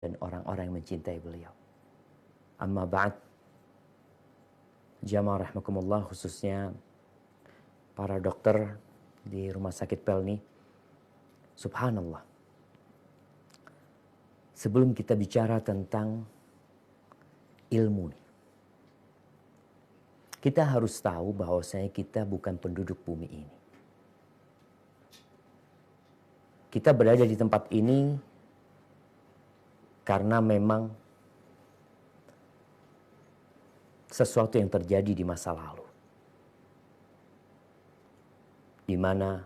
dan orang-orang yang mencintai beliau. Amma ba'd, jamaah rahimakumullah, khususnya para dokter di Rumah Sakit Pelni. Subhanallah. Sebelum kita bicara tentang ilmu, kita harus tahu bahwasanya kita bukan penduduk bumi ini. Kita berada di tempat ini karena memang sesuatu yang terjadi di masa lalu, di mana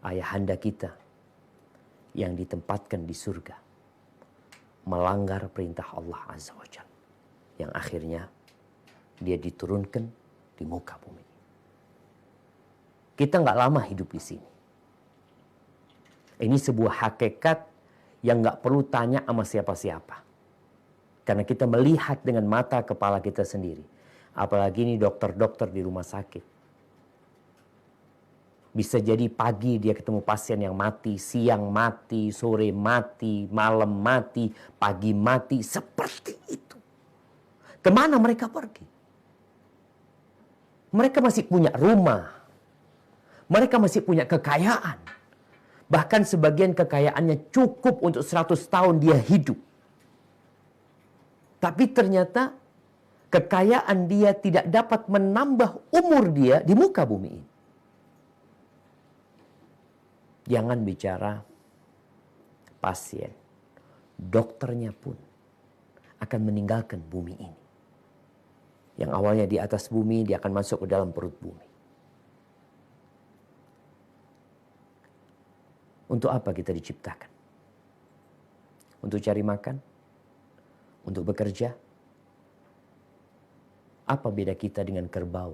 ayahanda kita yang ditempatkan di surga melanggar perintah Allah Azza wa Jalla, yang akhirnya dia diturunkan di muka bumi. Kita nggak lama hidup di sini. Ini sebuah hakikat yang nggak perlu tanya sama siapa-siapa. Karena kita melihat dengan mata kepala kita sendiri. Apalagi ini dokter-dokter di rumah sakit. Bisa jadi pagi dia ketemu pasien yang mati, siang mati, sore mati, malam mati, pagi mati. Seperti itu. Kemana mereka pergi? Mereka masih punya rumah. Mereka masih punya kekayaan. Bahkan sebagian kekayaannya cukup untuk 100 tahun dia hidup. Tapi ternyata kekayaan dia tidak dapat menambah umur dia di muka bumi ini. Jangan bicara pasien. Dokternya pun akan meninggalkan bumi ini. Yang awalnya di atas bumi, dia akan masuk ke dalam perut bumi. Untuk apa kita diciptakan? Untuk cari makan? Untuk bekerja? Apa beda kita dengan kerbau?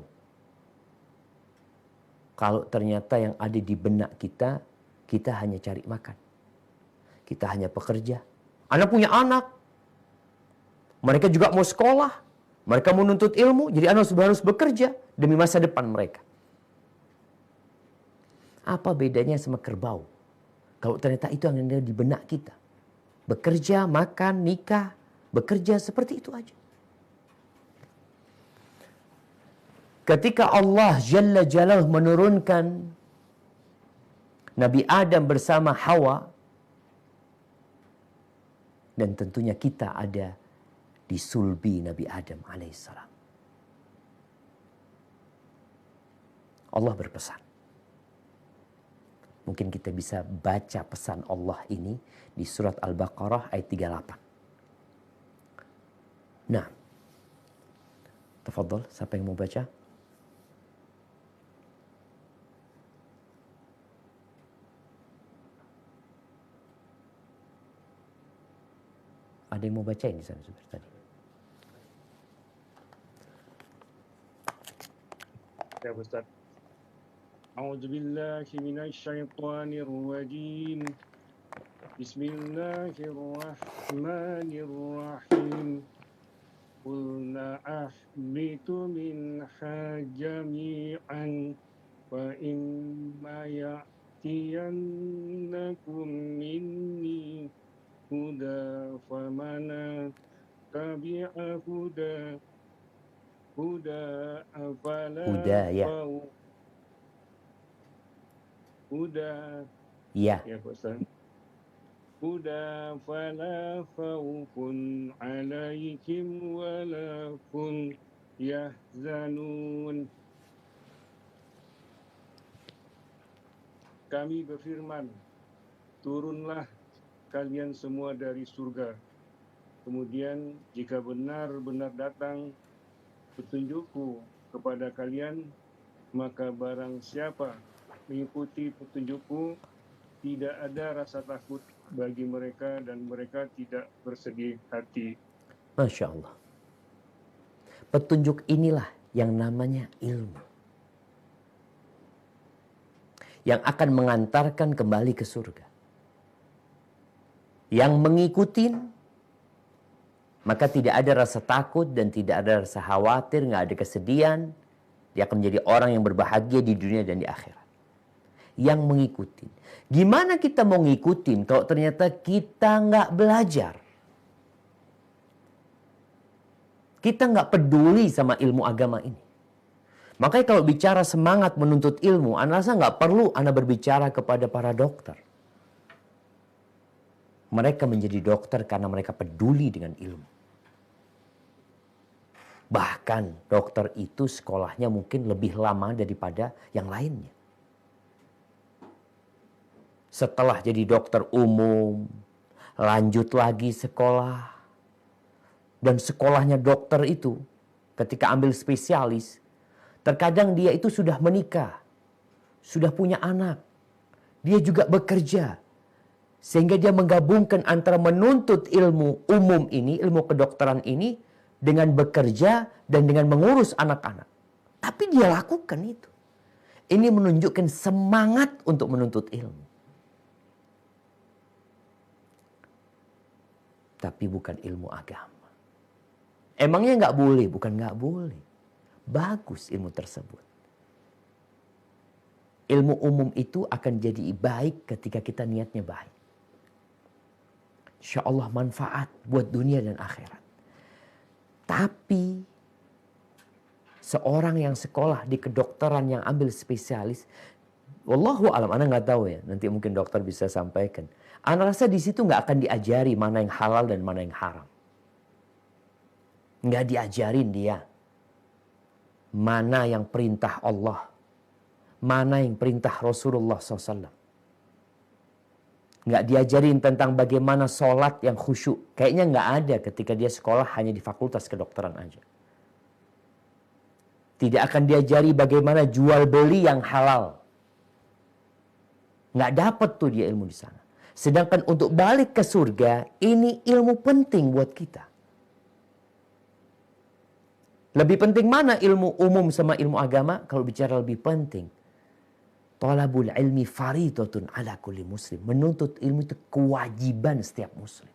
Kalau ternyata yang ada di benak kita, kita hanya cari makan. Kita hanya pekerja. Anak punya anak. Mereka juga mau sekolah. Mereka mau nuntut ilmu. Jadi anak harus bekerja demi masa depan mereka. Apa bedanya sama kerbau? Kalau ternyata itu yang ada di benak kita. Bekerja, makan, nikah. Bekerja seperti itu aja. Ketika Allah Jalla Jalaluhu menurunkan Nabi Adam bersama Hawa. Dan tentunya kita ada di sulbi Nabi Adam alaihissalam. Allah berpesan. Mungkin kita bisa baca pesan Allah ini di surat Al-Baqarah ayat 38. Nah, tafadhol, siapa yang mau baca? Ada yang mau baca ini sana seperti tadi? Ya Ustaz. A'udzu billahi minasyaitonir rajim. Bismillahirrahmanirrahim. Qulna ahbitu minha jami'an wa imma ya'tiyannakum minni huda famana tabi'a huda afala Hudaya. Huda. Ya. Ya Ustaz. Huda fala khawfun alaihim wala hum yahzanun. Kami berfirman, turunlah kalian semua dari surga. Kemudian jika benar-benar datang petunjukku kepada kalian, maka barang siapa mengikuti petunjukku, tidak ada rasa takut bagi mereka dan mereka tidak bersedih hati. Masya Allah. Petunjuk inilah yang namanya ilmu. Yang akan mengantarkan kembali ke surga. Yang mengikuti, maka tidak ada rasa takut dan tidak ada rasa khawatir, nggak ada kesedihan. Dia akan menjadi orang yang berbahagia di dunia dan di akhirat. Yang mengikuti. Gimana kita mau ngikutin kalau ternyata kita nggak belajar? Kita nggak peduli sama ilmu agama ini. Makanya kalau bicara semangat menuntut ilmu, Anda rasa nggak perlu Anda berbicara kepada para dokter. Mereka menjadi dokter karena mereka peduli dengan ilmu. Bahkan dokter itu sekolahnya mungkin lebih lama daripada yang lainnya. Setelah jadi dokter umum, lanjut lagi sekolah. Dan sekolahnya dokter itu, ketika ambil spesialis, terkadang dia itu sudah menikah, sudah punya anak. Dia juga bekerja. Sehingga dia menggabungkan antara menuntut ilmu umum ini, ilmu kedokteran ini, dengan bekerja dan dengan mengurus anak-anak. Tapi dia lakukan itu. Ini menunjukkan semangat untuk menuntut ilmu. Tapi bukan ilmu agama. Emangnya nggak boleh? Bukan nggak boleh. Bagus ilmu tersebut. Ilmu umum itu akan jadi baik ketika kita niatnya baik. Insya Allah manfaat buat dunia dan akhirat. Tapi seorang yang sekolah di kedokteran yang ambil spesialis, wallahu alam, Anda nggak tahu ya. Nanti mungkin dokter bisa sampaikan. Anda rasa di situ nggak akan diajari mana yang halal dan mana yang haram. Nggak diajarin dia. Mana yang perintah Allah. Mana yang perintah Rasulullah SAW. Nggak diajarin tentang bagaimana sholat yang khusyuk. Kayaknya nggak ada ketika dia sekolah hanya di fakultas kedokteran aja. Tidak akan diajari bagaimana jual beli yang halal. Nggak dapat tuh dia ilmu di sana. Sedangkan untuk balik ke surga, ini ilmu penting buat kita. Lebih penting mana ilmu umum sama ilmu agama? Kalau bicara lebih penting, talabul ilmi faridatun ala kulli muslim. Menuntut ilmu itu kewajiban setiap muslim.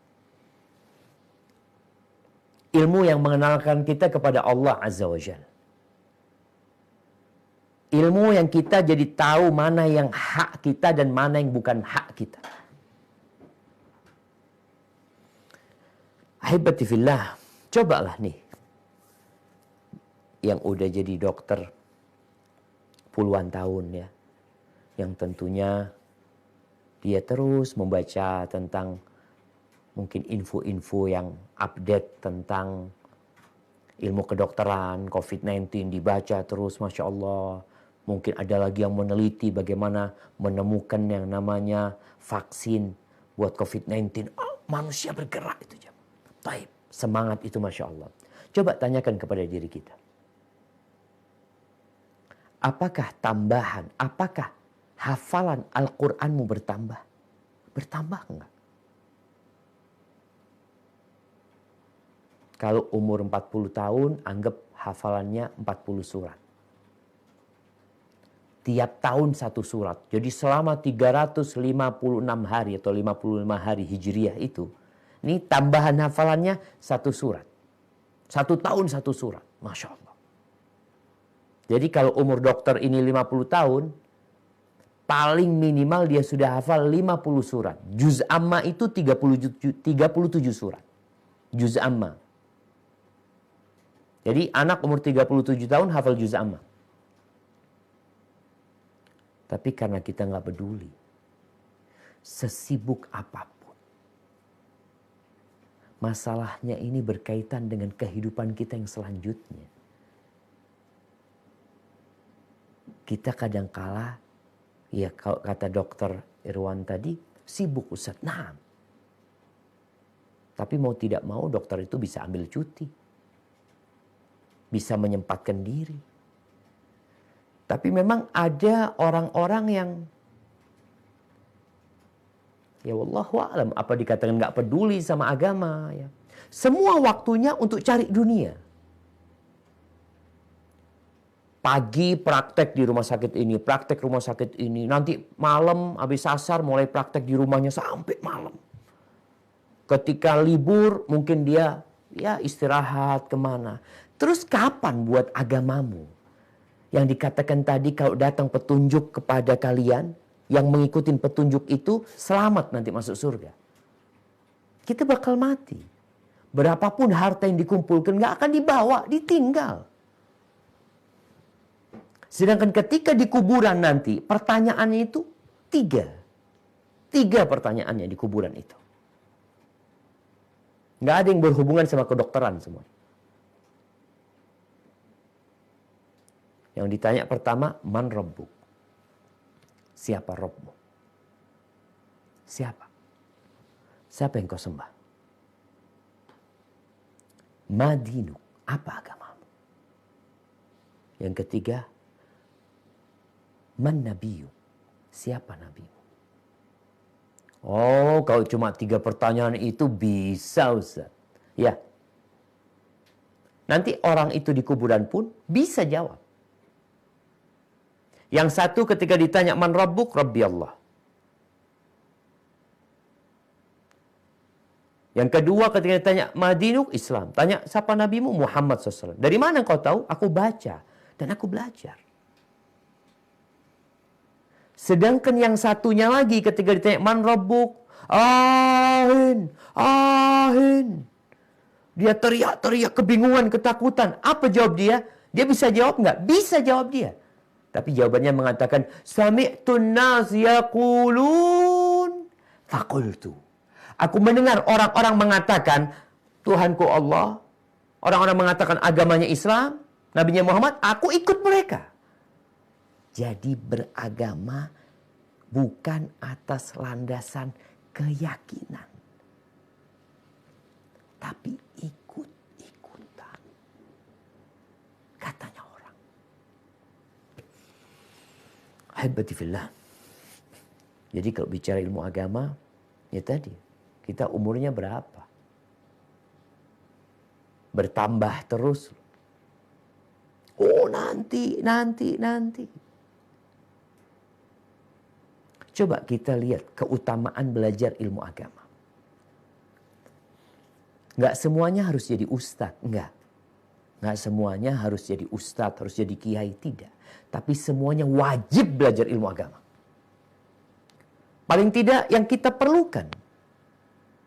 Ilmu yang mengenalkan kita kepada Allah Azza wa Jalla. Ilmu yang kita jadi tahu mana yang hak kita dan mana yang bukan hak kita. Ahibati fillah, cobalah nih. Yang udah jadi dokter puluhan tahun ya. Yang tentunya dia terus membaca tentang mungkin info-info yang update tentang ilmu kedokteran, COVID-19 dibaca terus, Masya Allah. Mungkin ada lagi yang meneliti bagaimana menemukan yang namanya vaksin buat COVID-19. Oh, manusia bergerak itu jam. Taib, semangat itu Masya Allah. Coba tanyakan kepada diri kita. Apakah tambahan, apakah hafalan Al-Quranmu bertambah? Bertambah enggak? Kalau umur 40 tahun, anggap hafalannya 40 surat. Tiap tahun satu surat. Jadi selama 356 hari atau 55 hari Hijriah itu, ini tambahan hafalannya satu surat. Satu tahun satu surat. Masya Allah. Jadi kalau umur dokter ini 50 tahun, paling minimal dia sudah hafal 50 surat. Juz amma itu 37 surat. Juz amma. Jadi anak umur 37 tahun hafal juz amma. Tapi karena kita nggak peduli, sesibuk apapun, masalahnya ini berkaitan dengan kehidupan kita yang selanjutnya. Kita kadangkala, ya kalau kata dokter Irwan tadi, sibuk Ustaz. Nah, tapi mau tidak mau dokter itu bisa ambil cuti. Bisa menyempatkan diri. Tapi memang ada orang-orang yang, ya wallahu a'lam, apa dikatakan nggak peduli sama agama. Ya. Semua waktunya untuk cari dunia. Pagi praktek di rumah sakit ini, praktek rumah sakit ini. Nanti malam habis asar mulai praktek di rumahnya sampai malam. Ketika libur mungkin dia ya istirahat kemana. Terus kapan buat agamamu? Yang dikatakan tadi kalau datang petunjuk kepada kalian, yang mengikuti petunjuk itu selamat nanti masuk surga. Kita bakal mati. Berapapun harta yang dikumpulkan nggak akan dibawa, ditinggal. Sedangkan ketika di kuburan nanti, pertanyaannya itu tiga. Tiga pertanyaannya di kuburan itu. Nggak ada yang berhubungan sama kedokteran semua. Yang ditanya pertama, man rabbuk? Siapa Rabbmu? Siapa? Siapa yang kau sembah? Madinuk, apa agamamu? Yang ketiga, man nabiyu? Siapa nabimu? Oh, kalau cuma 3 pertanyaan itu bisa, Ustaz. Ya. Nanti orang itu di kuburan pun bisa jawab. Yang satu ketika ditanya man rabbuk, Rabbi Allah. Yang kedua ketika ditanya madinuk, Islam. Tanya siapa nabimu? Muhammad SAW. Dari mana kau tahu? Aku baca dan aku belajar. Sedangkan yang satunya lagi ketika ditanya man rabbuk, ahin, ahin. Dia teriak-teriak kebingungan, ketakutan. Apa jawab dia? Dia bisa jawab nggak? Bisa jawab dia. Tapi jawabannya mengatakan, sami'tun nas yaqulun faqultu. Aku mendengar orang-orang mengatakan, Tuhanku Allah. Orang-orang mengatakan agamanya Islam, nabinya Muhammad, aku ikut mereka. Jadi beragama bukan atas landasan keyakinan. Tapi ikut-ikutan. Katanya orang. Ahibati fillah. Jadi kalau bicara ilmu agama, ya tadi, kita umurnya berapa? Bertambah terus. Oh nanti. Coba kita lihat keutamaan belajar ilmu agama. Nggak semuanya harus jadi ustadz, enggak. Nggak semuanya harus jadi ustadz, harus jadi kiai, tidak. Tapi semuanya wajib belajar ilmu agama. Paling tidak yang kita perlukan.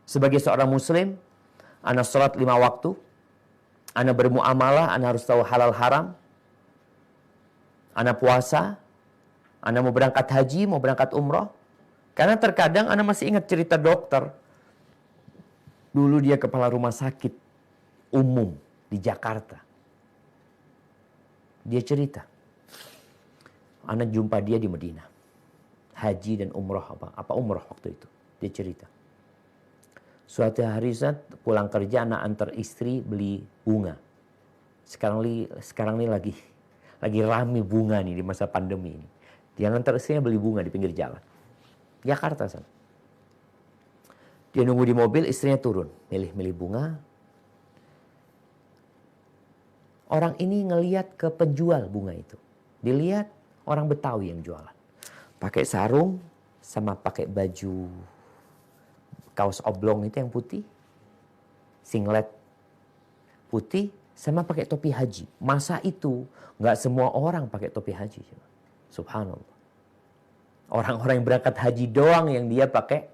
Sebagai seorang muslim, ana sholat 5 waktu, ana bermuamalah, ana harus tahu halal haram, ana puasa, ana mau berangkat haji, mau berangkat umroh. Karena terkadang ana masih ingat cerita dokter. Dulu dia kepala rumah sakit umum di Jakarta. Dia cerita. Ana jumpa dia di Madinah. Haji dan umroh apa umroh waktu itu. Dia cerita. Suatu hari saat pulang kerja anak antar istri beli bunga. Sekarang ini lagi rame bunga nih di masa pandemi ini. Dia antar istrinya beli bunga di pinggir jalan. Jakarta sana. Dia nunggu di mobil, istrinya turun, milih bunga. Orang ini ngeliat ke penjual bunga itu. Dilihat orang Betawi yang jualan. Pakai sarung sama pakai baju kaos oblong itu yang putih. Singlet putih sama pakai topi haji. Masa itu nggak semua orang pakai topi haji. Subhanallah. Orang-orang yang berangkat haji doang yang dia pakai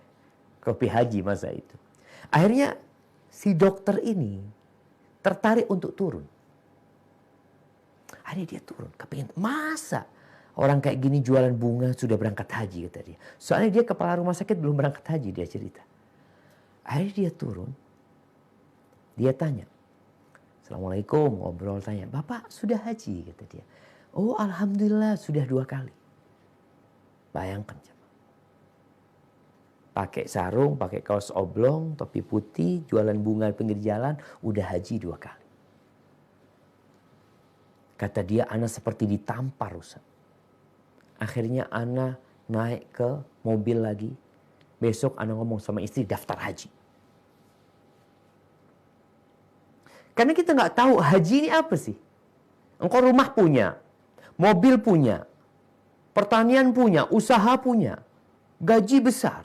topi haji masa itu. Akhirnya si dokter ini tertarik untuk turun. Akhirnya dia turun. Kepengen, masa orang kayak gini jualan bunga sudah berangkat haji, kata dia. Soalnya dia kepala rumah sakit belum berangkat haji, dia cerita. Akhirnya dia turun. Dia tanya. Assalamualaikum, ngobrol tanya. Bapak sudah haji, kata dia. Oh alhamdulillah sudah 2 kali. Bayangkan. Pakai sarung, pakai kaos oblong, topi putih, jualan bunga pinggir jalan, udah haji 2 kali. Kata dia, ana seperti ditampar, Ustaz. Akhirnya ana naik ke mobil lagi. Besok ana ngomong sama istri daftar haji. Karena kita nggak tahu haji ini apa sih. Engkau rumah punya, mobil punya, pertanian punya, usaha punya, gaji besar.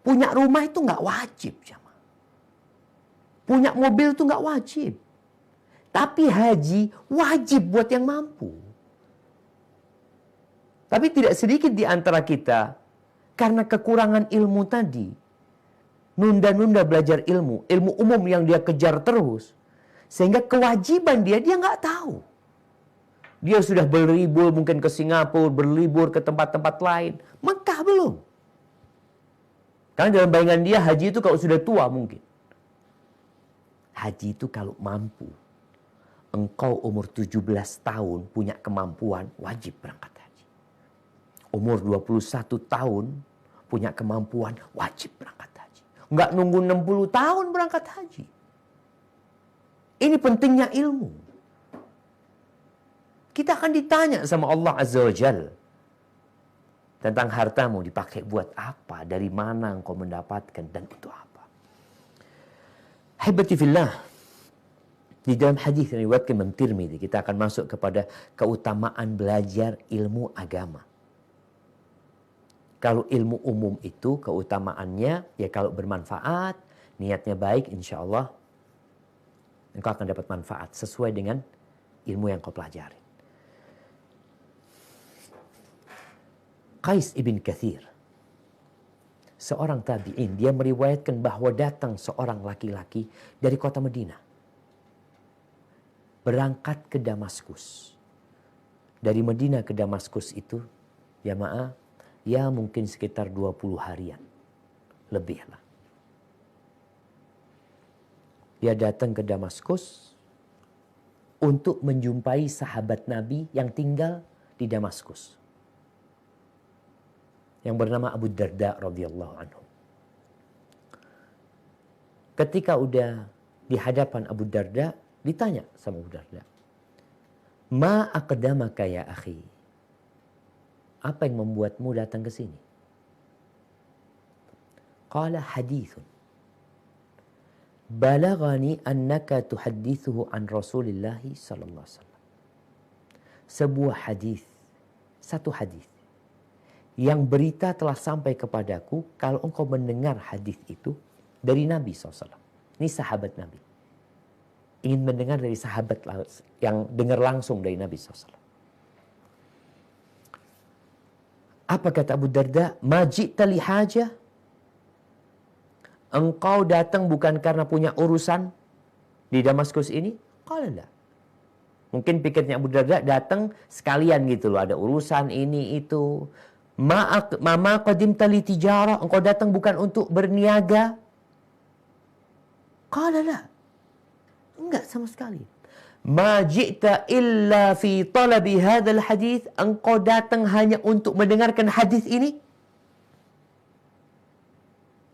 Punya rumah itu nggak wajib, jamaah. Punya mobil itu nggak wajib. Tapi haji wajib buat yang mampu. Tapi tidak sedikit di antara kita karena kekurangan ilmu tadi, nunda-nunda belajar ilmu umum yang dia kejar terus, sehingga kewajiban dia nggak tahu. Dia sudah berlibur mungkin ke Singapura, berlibur ke tempat-tempat lain. Mekah belum. Karena dalam bayangan dia haji itu kalau sudah tua mungkin. Haji itu kalau mampu. Engkau umur 17 tahun punya kemampuan, wajib berangkat haji. Umur 21 tahun punya kemampuan, wajib berangkat haji. Enggak nunggu 60 tahun berangkat haji. Ini pentingnya ilmu. Kita akan ditanya sama Allah Azza wa Jal tentang hartamu dipakai buat apa, dari mana engkau mendapatkan, dan untuk apa. Haibati fillah, di dalam hadis yang diriwayatkan Imam Tirmidzi, kita akan masuk kepada keutamaan belajar ilmu agama. Kalau ilmu umum itu keutamaannya, ya kalau bermanfaat, niatnya baik, insya Allah engkau akan dapat manfaat sesuai dengan ilmu yang kau pelajari. Qais ibn Kathir, seorang tabi'in, dia meriwayatkan bahwa datang seorang laki-laki dari kota Madinah, berangkat ke Damaskus. Dari Madinah ke Damaskus itu, jamaah, ya mungkin sekitar 20 harian. Lebih lah. Dia datang ke Damaskus untuk menjumpai sahabat Nabi yang tinggal di Damaskus, yang bernama Abu Darda radhiyallahu anhu. Ketika udah di hadapan Abu Darda, ditanya sama Abu Darda, "Ma aqdamaka ya akhi?" Apa yang membuatmu datang ke sini? Qala hadithun balaghani annaka tuhaddithuhu an Rasulillah sallallahu alaihi wasallam. Sebuah hadis, satu hadis yang berita telah sampai kepadaku kalau engkau mendengar hadis itu dari Nabi SAW. Ini sahabat Nabi. Ingin mendengar dari sahabat yang dengar langsung dari Nabi SAW. Apa kata Abu Darda? Majita li hajah. Engkau datang bukan karena punya urusan di Damaskus ini? Qala la. Mungkin pikirnya Abu Darda datang sekalian gitu loh. Ada urusan ini itu. Mama qadimta li tijarah, engkau datang bukan untuk berniaga? Qala la. Enggak sama sekali. Ma ji'ta illa fi talabi hadzal hadis, engkau datang hanya untuk mendengarkan hadis ini?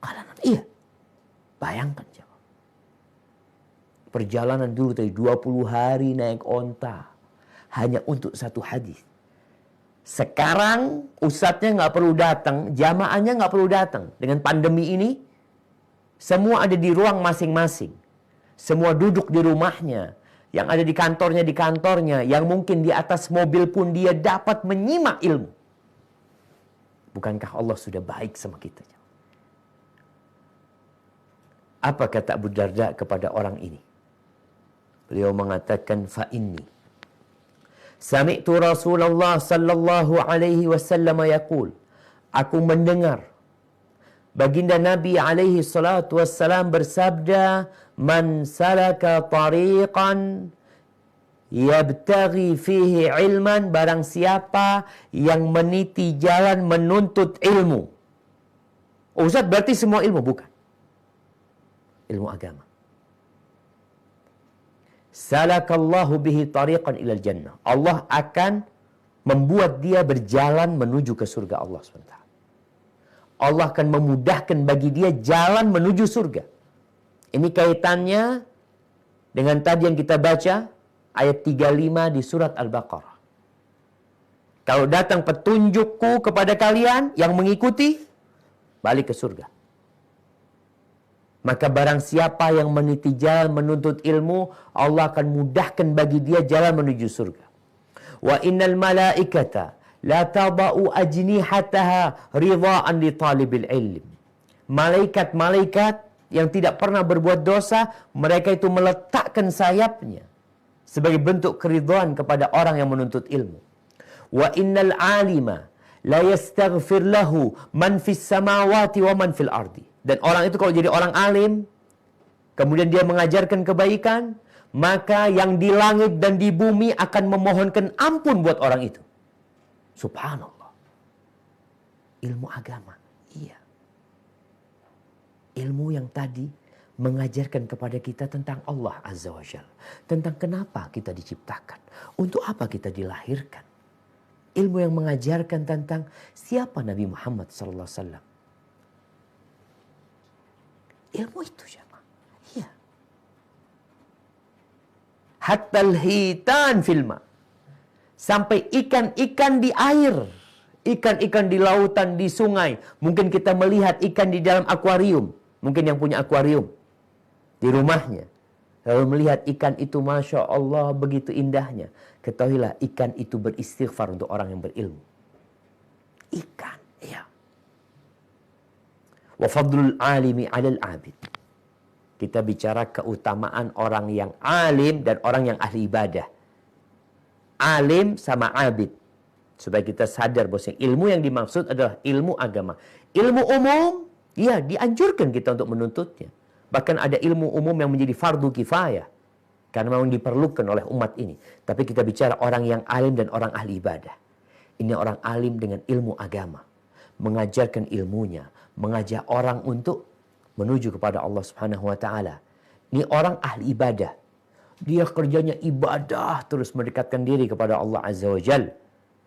Qala la. Iya. Bayangkan jawab. Perjalanan dulu tadi 20 hari naik onta hanya untuk satu hadis. Sekarang ustadznya nggak perlu datang, jamaahnya nggak perlu datang. Dengan pandemi ini, semua ada di ruang masing-masing. Semua duduk di rumahnya. Yang ada di kantornya, yang mungkin di atas mobil pun dia dapat menyimak ilmu. Bukankah Allah sudah baik sama kita? Apa kata Abu Darda kepada orang ini? Beliau mengatakan, fa inni sami'tu Rasulullah sallallahu alaihi wasallam yaqul. Aku mendengar baginda Nabi alaihi salatu wassalam bersabda, man salaka tariqan yabtaghi fihi ilman, barang siapa yang meniti jalan menuntut ilmu. Oh, Ustaz, berarti semua ilmu? Bukan. Ilmu agama. Salakallahu bihi tariqan ilal jannah. Allah akan membuat dia berjalan menuju ke surga Allah SWT. Allah akan memudahkan bagi dia jalan menuju surga. Ini kaitannya dengan tadi yang kita baca, ayat 35 di surat Al-Baqarah. Kalau datang petunjukku kepada kalian yang mengikuti, balik ke surga. Maka barang siapa yang meniti jalan menuntut ilmu, Allah akan mudahkan bagi dia jalan menuju surga. Wa innal malaikata la tada'u ajnihataha ridha'an li talibil ilm. Malaikat-malaikat yang tidak pernah berbuat dosa, mereka itu meletakkan sayapnya sebagai bentuk keridhaan kepada orang yang menuntut ilmu. Wa innal alima la yastaghfir lahu man fis samawati wa man fil ardi. Dan orang itu kalau jadi orang alim, kemudian dia mengajarkan kebaikan, maka yang di langit dan di bumi akan memohonkan ampun buat orang itu. Subhanallah. Ilmu agama. Iya. Ilmu yang tadi mengajarkan kepada kita tentang Allah Azza wa Jalla. Tentang kenapa kita diciptakan. Untuk apa kita dilahirkan. Ilmu yang mengajarkan tentang siapa Nabi Muhammad SAW. Ilmu itu jemaah. Iya. Hatta al-hitan filma. Sampai ikan-ikan di air. Ikan-ikan di lautan, di sungai. Mungkin kita melihat ikan di dalam akuarium. Mungkin yang punya akuarium. Di rumahnya. Lalu melihat ikan itu, Masya Allah, begitu indahnya. Ketahuilah, ikan itu beristighfar untuk orang yang berilmu. Ikan, ya. Wa fadlul alimi alal abid. Kita bicara keutamaan orang yang alim dan orang yang ahli ibadah. Alim sama abid. Supaya kita sadar bahwa ilmu yang dimaksud adalah ilmu agama. Ilmu umum, ya dianjurkan kita untuk menuntutnya. Bahkan ada ilmu umum yang menjadi fardu kifayah. Karena memang diperlukan oleh umat ini. Tapi kita bicara orang yang alim dan orang ahli ibadah. Ini orang alim dengan ilmu agama. Mengajarkan ilmunya. Mengajak orang untuk menuju kepada Allah Subhanahu wa ta'ala. Ini orang ahli ibadah. Dia kerjanya ibadah terus mendekatkan diri kepada Allah Azza wa Jalla.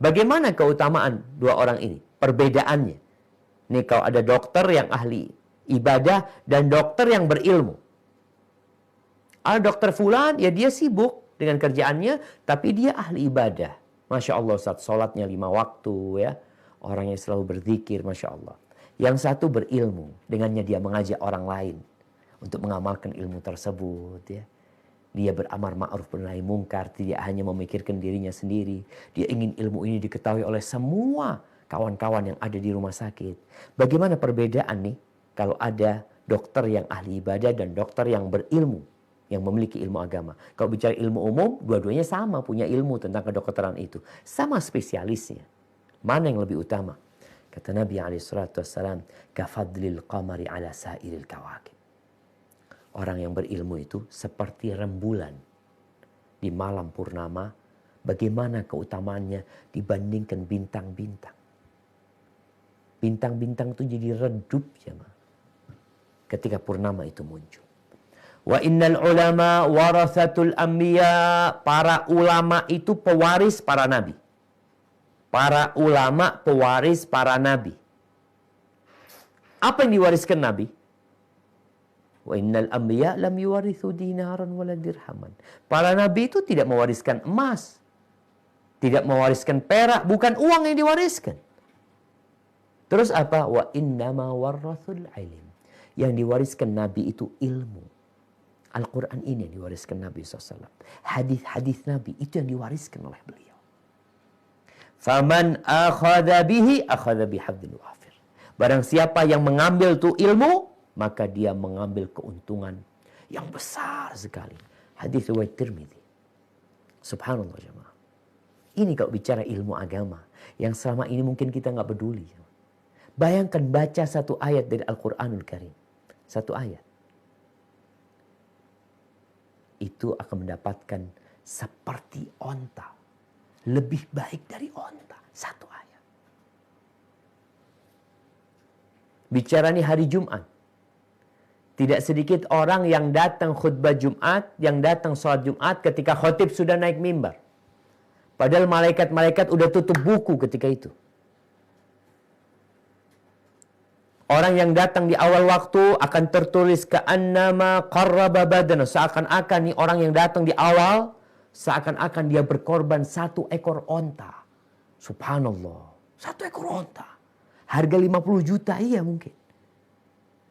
Bagaimana keutamaan dua orang ini? Perbedaannya. Ini kalau ada dokter yang ahli ibadah dan dokter yang berilmu. Ada dokter fulan, ya dia sibuk dengan kerjaannya, tapi dia ahli ibadah. Masya Allah, Ustaz, sholatnya 5 waktu ya. Orang yang selalu berzikir, Masya Allah. Yang satu berilmu, dengannya dia mengajak orang lain untuk mengamalkan ilmu tersebut ya. Dia beramar ma'ruf nahi mungkar, tidak hanya memikirkan dirinya sendiri. Dia ingin ilmu ini diketahui oleh semua kawan-kawan yang ada di rumah sakit. Bagaimana perbedaan nih kalau ada dokter yang ahli ibadah dan dokter yang berilmu, yang memiliki ilmu agama. Kalau bicara ilmu umum, dua-duanya sama punya ilmu tentang kedokteran itu. Sama spesialisnya. Mana yang lebih utama? Kata Nabi SAW, kafadlil qamari ala sairil kawakib. Orang yang berilmu itu seperti rembulan di malam purnama. Bagaimana keutamaannya dibandingkan bintang-bintang. Bintang-bintang itu jadi redup ya, ketika purnama itu muncul. Wa innal ulama warathatul anbiya. Para ulama itu pewaris para nabi. Para ulama pewaris para nabi. Apa yang diwariskan nabi? Wa innal anbiya lam yuwarithu dinaran wala dirhaman. Para nabi itu tidak mewariskan emas, tidak mewariskan perak, bukan uang yang diwariskan. Terus apa? Wa innama warathul ilm. Yang diwariskan nabi itu ilmu. Al-Quran ini yang diwariskan Nabi SAW. Hadis-hadis Nabi itu yang diwariskan oleh beliau. Faman akhadha bihi akhadha bihadzin wafir. Barang siapa yang mengambil tu ilmu, maka dia mengambil keuntungan yang besar sekali. Hadis riwayat Tirmidzi. Subhanallah jemaah. Ini kalau bicara ilmu agama yang selama ini mungkin kita nggak peduli. Bayangkan baca satu ayat dari Al-Quranul Karim. Satu ayat. Itu akan mendapatkan seperti onta. Lebih baik dari onta. Satu ayat. Bicara nih hari Jumat. Tidak sedikit orang yang datang khutbah Jumat, yang datang sholat Jumat ketika khotib sudah naik mimbar. Padahal malaikat-malaikat udah tutup buku ketika itu. Orang yang datang di awal waktu akan tertulis ka'annama qarraba badana. Seakan-akan nih orang yang datang di awal, seakan-akan dia berkorban 1 ekor onta. Subhanallah. 1 ekor onta. Harga 50 juta, iya mungkin.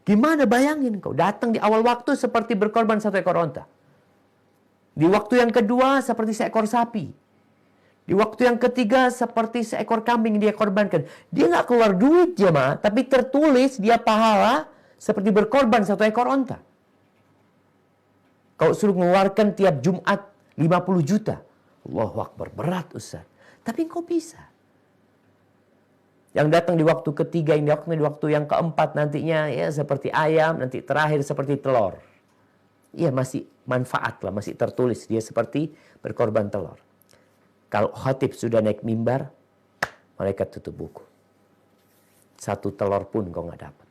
Gimana bayangin kau datang di awal waktu seperti berkorban 1 ekor onta. Di waktu yang kedua seperti seekor sapi. Di waktu yang ketiga seperti seekor kambing dia korbankan. Dia nggak keluar duit jemaah, tapi tertulis dia pahala seperti berkorban 1 ekor onta. Kau suruh mengeluarkan tiap Jumat 50 juta. Allahu Akbar, berat Ustaz. Tapi kau bisa. Yang datang di waktu ketiga, yang datang di waktu yang keempat, nantinya ya seperti ayam, nanti terakhir seperti telur. Iya, masih manfaat lah, masih tertulis dia seperti berkorban telur. Kalau khatib sudah naik mimbar, mereka tutup buku. Satu telur pun kau nggak dapat.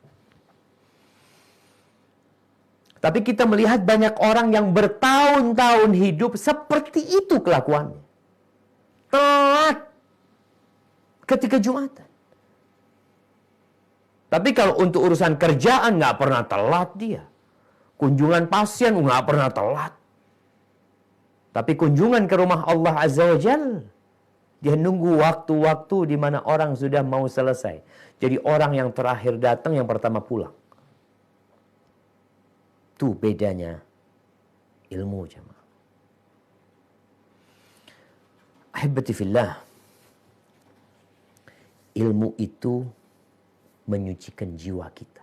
Tapi kita melihat banyak orang yang bertahun-tahun hidup seperti itu kelakuannya. Telat ketika Jumatan. Tapi kalau untuk urusan kerjaan nggak pernah telat dia. Kunjungan pasien nggak pernah telat. Tapi kunjungan ke rumah Allah Azza wa Jal, dia nunggu waktu-waktu di mana orang sudah mau selesai. Jadi orang yang terakhir datang, yang pertama pulang. Itu bedanya ilmu, jemaah. Ahibati fillah. Ilmu itu menyucikan jiwa kita.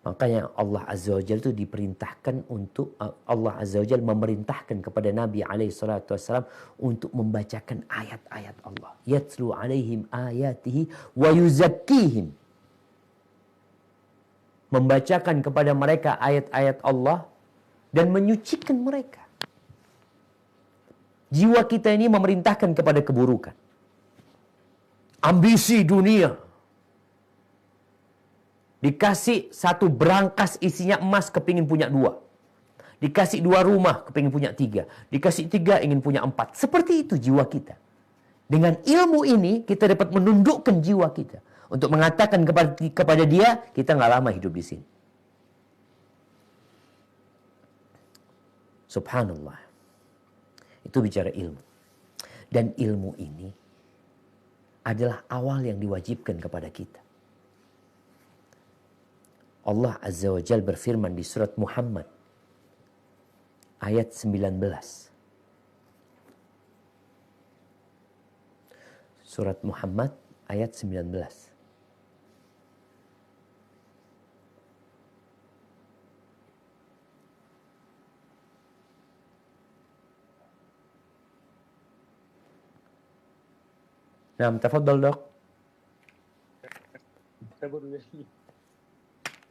Makanya Allah Azza wa Jalla itu diperintahkan untuk, Allah Azza wa Jalla memerintahkan kepada Nabi SAW untuk membacakan ayat-ayat Allah. Yatlu alaihim ayatihi wa yuzakkihim. Membacakan kepada mereka ayat-ayat Allah dan menyucikan mereka. Jiwa kita ini memerintahkan kepada keburukan. Ambisi dunia. Dikasih satu berangkas isinya emas, kepingin punya 2. Dikasih 2 rumah, kepingin punya 3. Dikasih 3, ingin punya 4. Seperti itu jiwa kita. Dengan ilmu ini, kita dapat menundukkan jiwa kita. Untuk mengatakan kepada dia, kita nggak lama hidup di sini. Subhanallah. Itu bicara ilmu. Dan ilmu ini adalah awal yang diwajibkan kepada kita. Allah Azza wa Jalla berfirman di surat Muhammad ayat 19. Surat Muhammad ayat 19. Nah, tafadhal dok.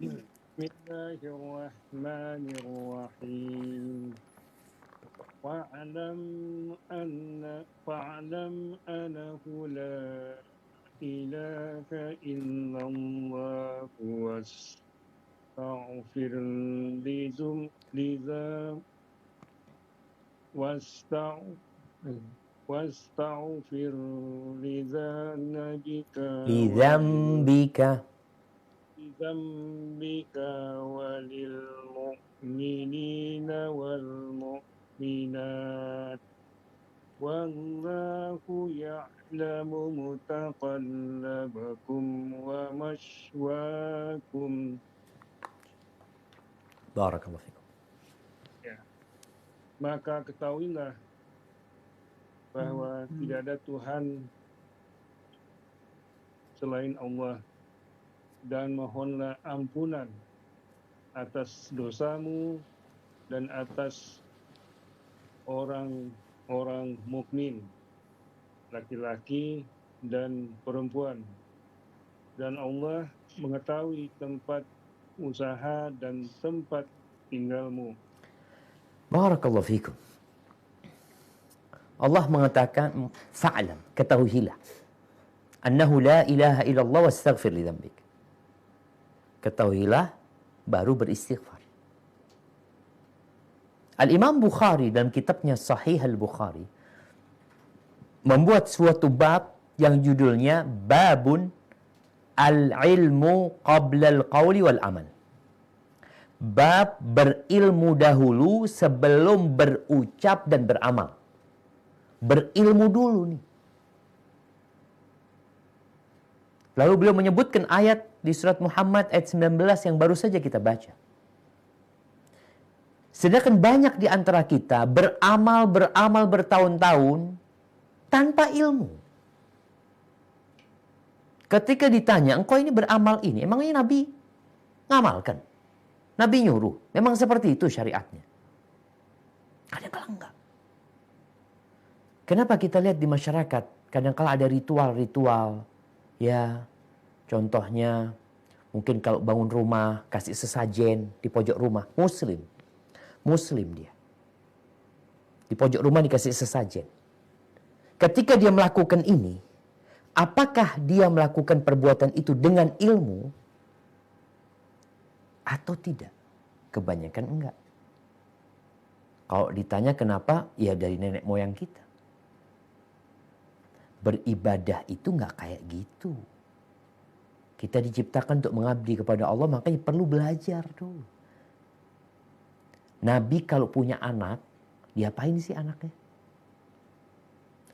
Bismillahirrahmanirrahim. Fa'lam annahu la ilaha illallah wastaghfir واستغفر لذنبك وللمؤمنين والمؤمنات والله يعلم متقلبكم ومثواكم. Barakallahu fikum. Ya. Maka ketahuilah bahwa tidak ada Tuhan selain Allah, dan mohonlah ampunan atas dosamu dan atas orang-orang mukmin, laki-laki dan perempuan. Dan Allah mengetahui tempat usaha dan tempat tinggalmu. Barakallahu fikum. Allah mengatakan, fa'lam, ketahuilah, annahu la ilaha illallah wastaghfir li dzambik. Ketahuilah, baru beristighfar. Al-Imam Bukhari dalam kitabnya Sahih Al-Bukhari membuat suatu bab yang judulnya Babun Al-Ilmu Qabla Al-Qawli Wal-Amal. Bab berilmu dahulu sebelum berucap dan beramal. Berilmu dulu nih. Lalu beliau menyebutkan ayat di surat Muhammad ayat 19 yang baru saja kita baca. Sedangkan banyak di antara kita beramal bertahun-tahun tanpa ilmu. Ketika ditanya, engkau ini beramal ini, emangnya Nabi ngamalkan? Nabi nyuruh. Memang seperti itu syariatnya. Kadang-kadang enggak. Kenapa kita lihat di masyarakat kadang-kala ada ritual-ritual, ya contohnya mungkin kalau bangun rumah kasih sesajen di pojok rumah, muslim dia di pojok rumah dikasih sesajen. Ketika dia melakukan ini, apakah dia melakukan perbuatan itu dengan ilmu atau tidak? Kebanyakan enggak. Kalau ditanya kenapa, ya dari nenek moyang kita. Beribadah itu nggak kayak gitu. Kita diciptakan untuk mengabdi kepada Allah, makanya perlu belajar dulu. Nabi kalau punya anak, diapain sih anaknya?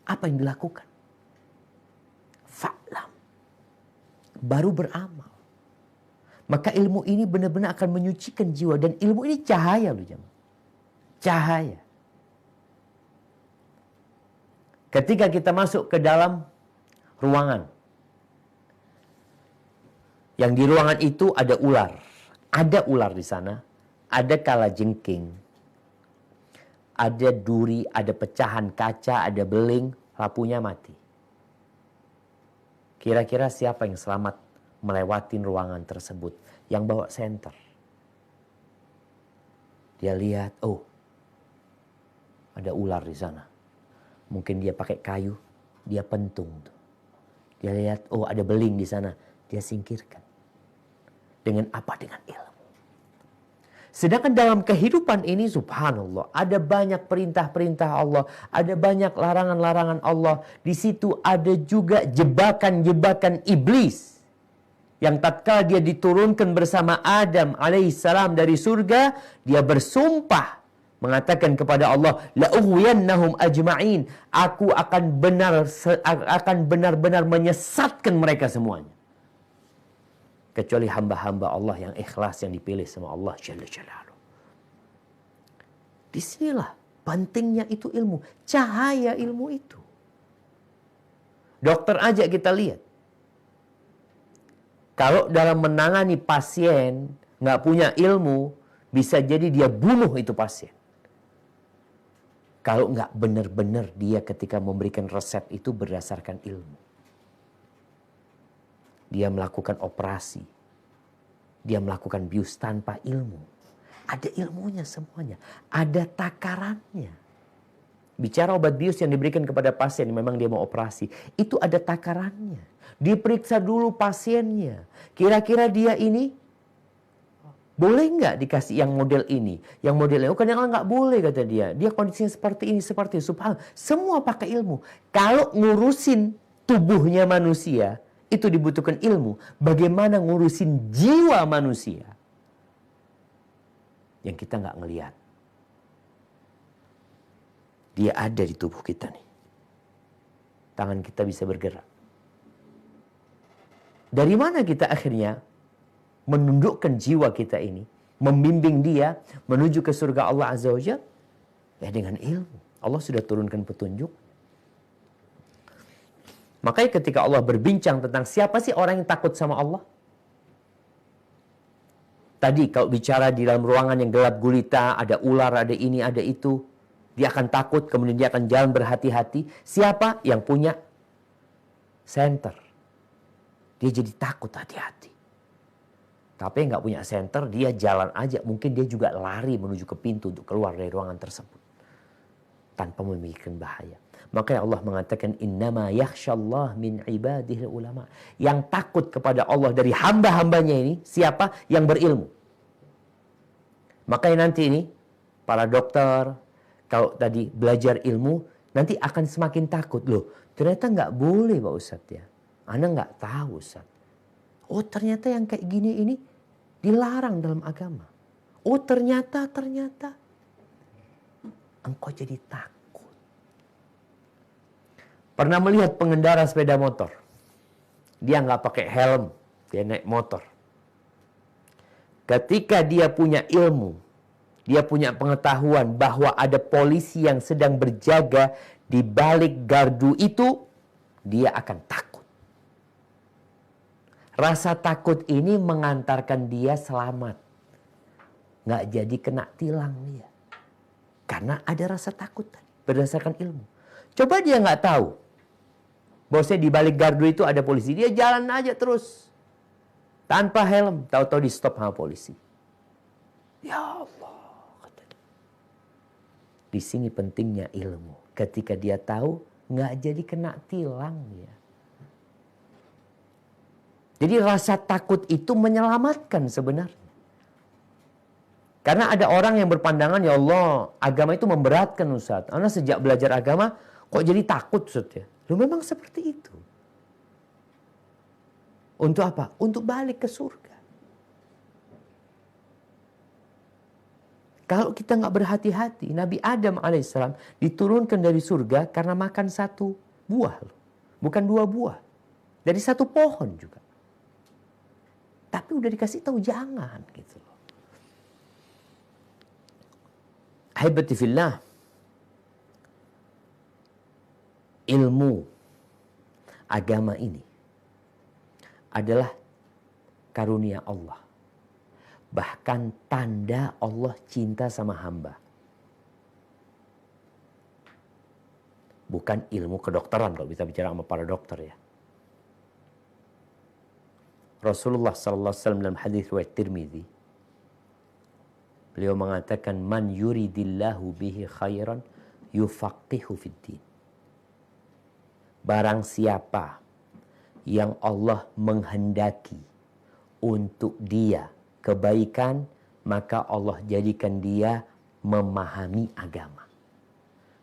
Apa yang dilakukan? Fa'lam. Baru beramal. Maka ilmu ini benar-benar akan menyucikan jiwa. Dan ilmu ini cahaya loh jemaah. Cahaya. Ketika kita masuk ke dalam ruangan. Yang di ruangan itu ada ular. Ada ular di sana. Ada kalajengking. Ada duri, ada pecahan kaca, ada beling. Lampunya mati. Kira-kira siapa yang selamat melewatin ruangan tersebut? Yang bawa senter. Dia lihat, oh ada ular di sana. Mungkin dia pakai kayu, dia pentung tuh. Dia lihat, oh ada beling di sana, dia singkirkan. Dengan apa? Dengan ilmu. Sedangkan dalam kehidupan ini subhanallah, ada banyak perintah-perintah Allah, ada banyak larangan-larangan Allah. Di situ ada juga jebakan-jebakan iblis. Yang tatkala dia diturunkan bersama Adam alaihissalam dari surga, dia bersumpah mengatakan kepada Allah, la ughwiyannahum ajma'in, aku akan benar-benar menyesatkan mereka semuanya. Kecuali hamba-hamba Allah yang ikhlas, yang dipilih sama Allah Jalla Jalaluh. Disinilah pentingnya itu ilmu, cahaya ilmu itu. Dokter aja kita lihat, kalau dalam menangani pasien nggak punya ilmu, bisa jadi dia bunuh itu pasien. Kalau nggak benar-benar dia ketika memberikan resep itu berdasarkan ilmu. Dia melakukan operasi. Dia melakukan bius tanpa ilmu. Ada ilmunya semuanya. Ada takarannya. Bicara obat bius yang diberikan kepada pasien, memang dia mau operasi. Itu ada takarannya. Diperiksa dulu pasiennya. Kira-kira dia ini boleh nggak dikasih yang model ini? Yang modelnya, oh kadang-kadang nggak boleh kata dia. Dia kondisinya seperti ini, seperti itu. Subhanallah. Semua pakai ilmu. Kalau ngurusin tubuhnya manusia, itu dibutuhkan ilmu. Bagaimana ngurusin jiwa manusia? Yang kita nggak ngelihat. Dia ada di tubuh kita nih. Tangan kita bisa bergerak. Dari mana kita akhirnya menundukkan jiwa kita ini, membimbing dia menuju ke surga Allah Azza wa Jalla? Ya dengan ilmu. Allah sudah turunkan petunjuk. Makanya ketika Allah berbincang tentang siapa sih orang yang takut sama Allah? Tadi kalau bicara di dalam ruangan yang gelap gulita, ada ular, ada ini, ada itu. Dia akan takut, kemudian dia akan jalan berhati-hati. Siapa yang punya senter? Dia jadi takut, hati-hati. Tapi yang nggak punya senter, dia jalan aja. Mungkin dia juga lari menuju ke pintu untuk keluar dari ruangan tersebut. Tanpa memikirkan bahaya. Makanya Allah mengatakan, innama yakhshallah min ibadihil ulama. Yang takut kepada Allah dari hamba-hambanya ini, siapa? Yang berilmu. Makanya nanti ini, para dokter, kalau tadi belajar ilmu, nanti akan semakin takut. Loh, ternyata nggak boleh Pak Ustadz ya. Anda nggak tahu Ustadz. Oh ternyata yang kayak gini ini dilarang dalam agama. Oh ternyata engkau jadi takut. Pernah melihat pengendara sepeda motor. Dia nggak pakai helm, dia naik motor. Ketika dia punya ilmu, dia punya pengetahuan bahwa ada polisi yang sedang berjaga di balik gardu itu, dia akan takut. Rasa takut ini mengantarkan dia selamat. Nggak jadi kena tilang dia. Karena ada rasa takut tadi, berdasarkan ilmu. Coba dia nggak tahu bahwasanya di balik gardu itu ada polisi. Dia jalan aja terus tanpa helm. Tahu-tahu di stop sama polisi. Ya Allah. Di sini pentingnya ilmu. Ketika dia tahu, nggak jadi kena tilang dia. Jadi rasa takut itu menyelamatkan sebenarnya. Karena ada orang yang berpandangan, ya Allah, agama itu memberatkan Ustaz. Anak sejak belajar agama, kok jadi takut Ustaz ya? Loh memang seperti itu. Untuk apa? Untuk balik ke surga. Kalau kita nggak berhati-hati, Nabi Adam alaihissalam diturunkan dari surga karena makan satu buah. Bukan 2 buah. Dari satu pohon juga. Tapi udah dikasih tahu jangan gitu loh. Ahibati fillah. Ilmu agama ini adalah karunia Allah. Bahkan tanda Allah cinta sama hamba. Bukan ilmu kedokteran kalau kita bicara sama para dokter ya. Rasulullah sallallahu alaihi wasallam dalam hadis riwayat Tirmizi, beliau mengatakan, man yuridillahu bihi khairan yufaqihu fid din. Barang siapa yang Allah menghendaki untuk dia kebaikan, maka Allah jadikan dia memahami agama,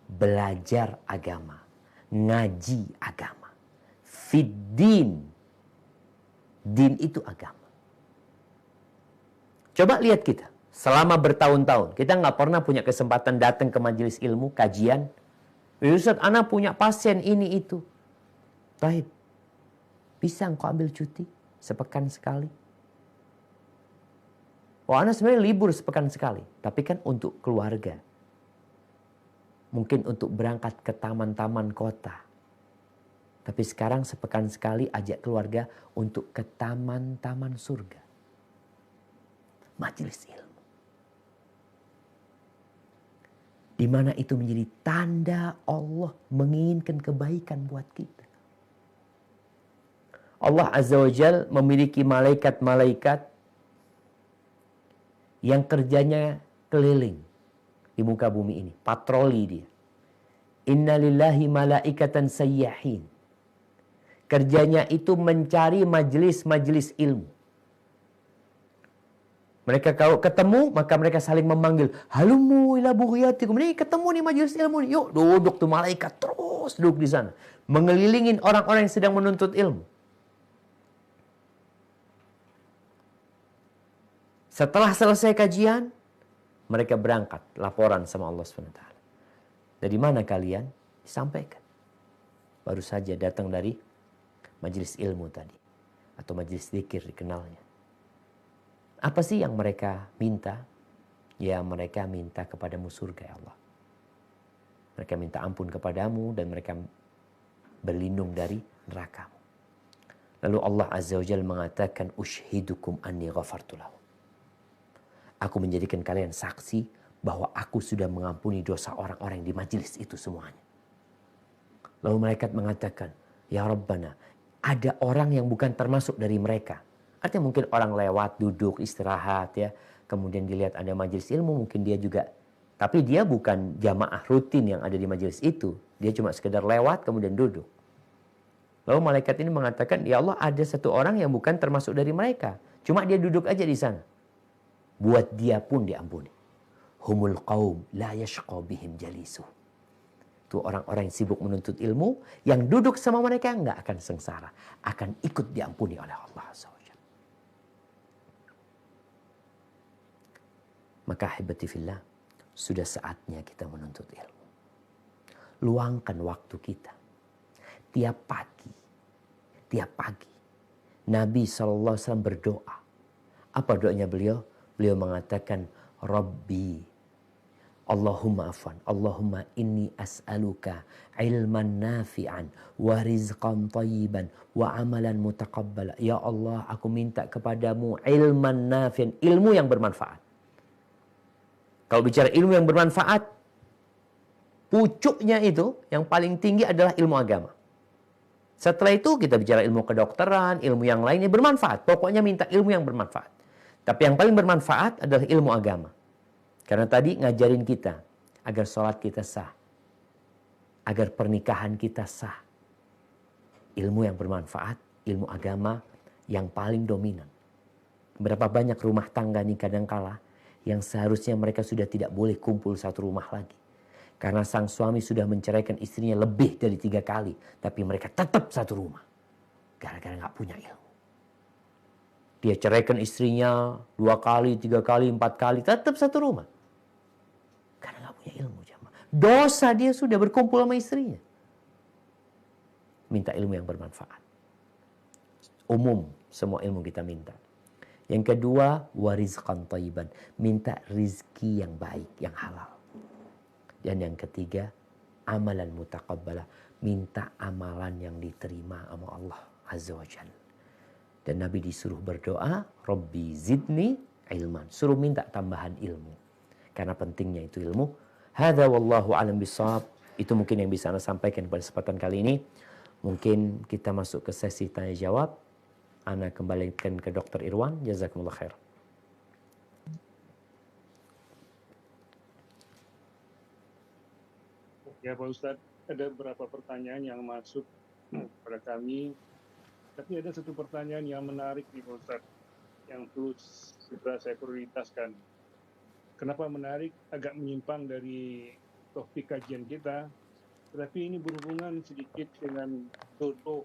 belajar agama, ngaji agama. Fiddin, din itu agama. Coba lihat kita, selama bertahun-tahun kita nggak pernah punya kesempatan datang ke majelis ilmu, kajian. Ustaz, ana punya pasien ini itu. Baik, bisa engkau ambil cuti sepekan sekali? Wah, ana sebenarnya libur sepekan sekali, tapi kan untuk keluarga. Mungkin untuk berangkat ke taman-taman kota. Tapi sekarang sepekan sekali ajak keluarga untuk ke taman-taman surga. Majelis ilmu. Di mana itu menjadi tanda Allah menginginkan kebaikan buat kita. Allah Azza wa Jal memiliki malaikat-malaikat yang kerjanya keliling di muka bumi ini. Patroli dia. Inna lillahi malaikatan sayyahin. Kerjanya itu mencari majelis-majelis ilmu. Mereka kalau ketemu, maka mereka saling memanggil. Halumu ila bughiyatikum. Ini ketemu nih majelis ilmu nih. Yuk duduk tuh malaikat terus duduk di sana. Mengelilingin orang-orang yang sedang menuntut ilmu. Setelah selesai kajian, mereka berangkat laporan sama Allah SWT. Dari mana kalian? Disampaikan. Baru saja datang dari majelis ilmu tadi. Atau majelis zikir dikenalnya. Apa sih yang mereka minta? Ya mereka minta kepadamu surga ya Allah. Mereka minta ampun kepadamu dan mereka berlindung dari nerakamu. Lalu Allah Azza wa Jalla mengatakan, Ushhidukum anni ghafartu lahum. Aku menjadikan kalian saksi bahwa aku sudah mengampuni dosa orang-orang di majelis itu semuanya. Lalu malaikat mengatakan, Ya Rabbana, ada orang yang bukan termasuk dari mereka. Artinya mungkin orang lewat, duduk, istirahat ya. Kemudian dilihat ada majelis ilmu, mungkin dia juga. Tapi dia bukan jamaah rutin yang ada di majelis itu. Dia cuma sekedar lewat kemudian duduk. Lalu malaikat ini mengatakan, Ya Allah, ada satu orang yang bukan termasuk dari mereka. Cuma dia duduk aja di sana. Buat dia pun diampuni. Humul qaum la yashqa bihim jalisu. Itu orang-orang yang sibuk menuntut ilmu, yang duduk sama mereka nggak akan sengsara, akan ikut diampuni oleh Allah SWT. Maka ahibati fillah, sudah saatnya kita menuntut ilmu. Luangkan waktu kita. Tiap pagi. Nabi SAW berdoa. Apa doanya beliau? Beliau mengatakan, Rabbi, Allahumma afwan, Allahumma inni as'aluka ilman nafi'an, wa rizqan tayyiban, wa amalan mutaqabbala. Ya Allah, aku minta kepadamu ilman nafi'an, ilmu yang bermanfaat. Kalau bicara ilmu yang bermanfaat, Pucuknya itu yang paling tinggi adalah ilmu agama. Setelah itu kita bicara ilmu kedokteran, ilmu yang lainnya bermanfaat. Pokoknya minta ilmu yang bermanfaat. Tapi yang paling bermanfaat adalah ilmu agama. Karena tadi ngajarin kita agar sholat kita sah. Agar pernikahan kita sah. Ilmu yang bermanfaat, ilmu agama yang paling dominan. Berapa banyak rumah tangga nih kadangkala yang seharusnya mereka sudah tidak boleh kumpul satu rumah lagi. Karena sang suami sudah menceraikan istrinya lebih dari 3 kali. Tapi mereka tetap satu rumah. Gara-gara gak punya ilmu. Dia ceraikan istrinya 2 kali, 3 kali, 4 kali. Tetap satu rumah. Karena gak punya ilmu. Dosa dia sudah berkumpul sama istrinya. Minta ilmu yang bermanfaat. Umum semua ilmu kita minta. Yang kedua, warizqan thayyiban. Minta rizki yang baik, yang halal. Dan yang ketiga, amalan mutaqabbalah. Minta amalan yang diterima sama Allah Azza wa Jalla. Dan Nabi disuruh berdoa, Rabbi zidni ilman. Suruh minta tambahan ilmu. Karena pentingnya itu ilmu. Hadza wallahu alam bisawab. Itu mungkin yang bisa Anda sampaikan pada kesempatan kali ini. Mungkin kita masuk ke sesi tanya jawab. Ana kembalikan ke Dr. Irwan. Jazakumullah khair. Ya Pak Ustadz, ada beberapa pertanyaan yang masuk pada kami. Tapi ada satu pertanyaan yang menarik nih Pak Ustadz, yang perlu segera saya prioritaskan. Kenapa menarik? Agak menyimpang dari topik kajian kita, tetapi ini berhubungan sedikit dengan dodo,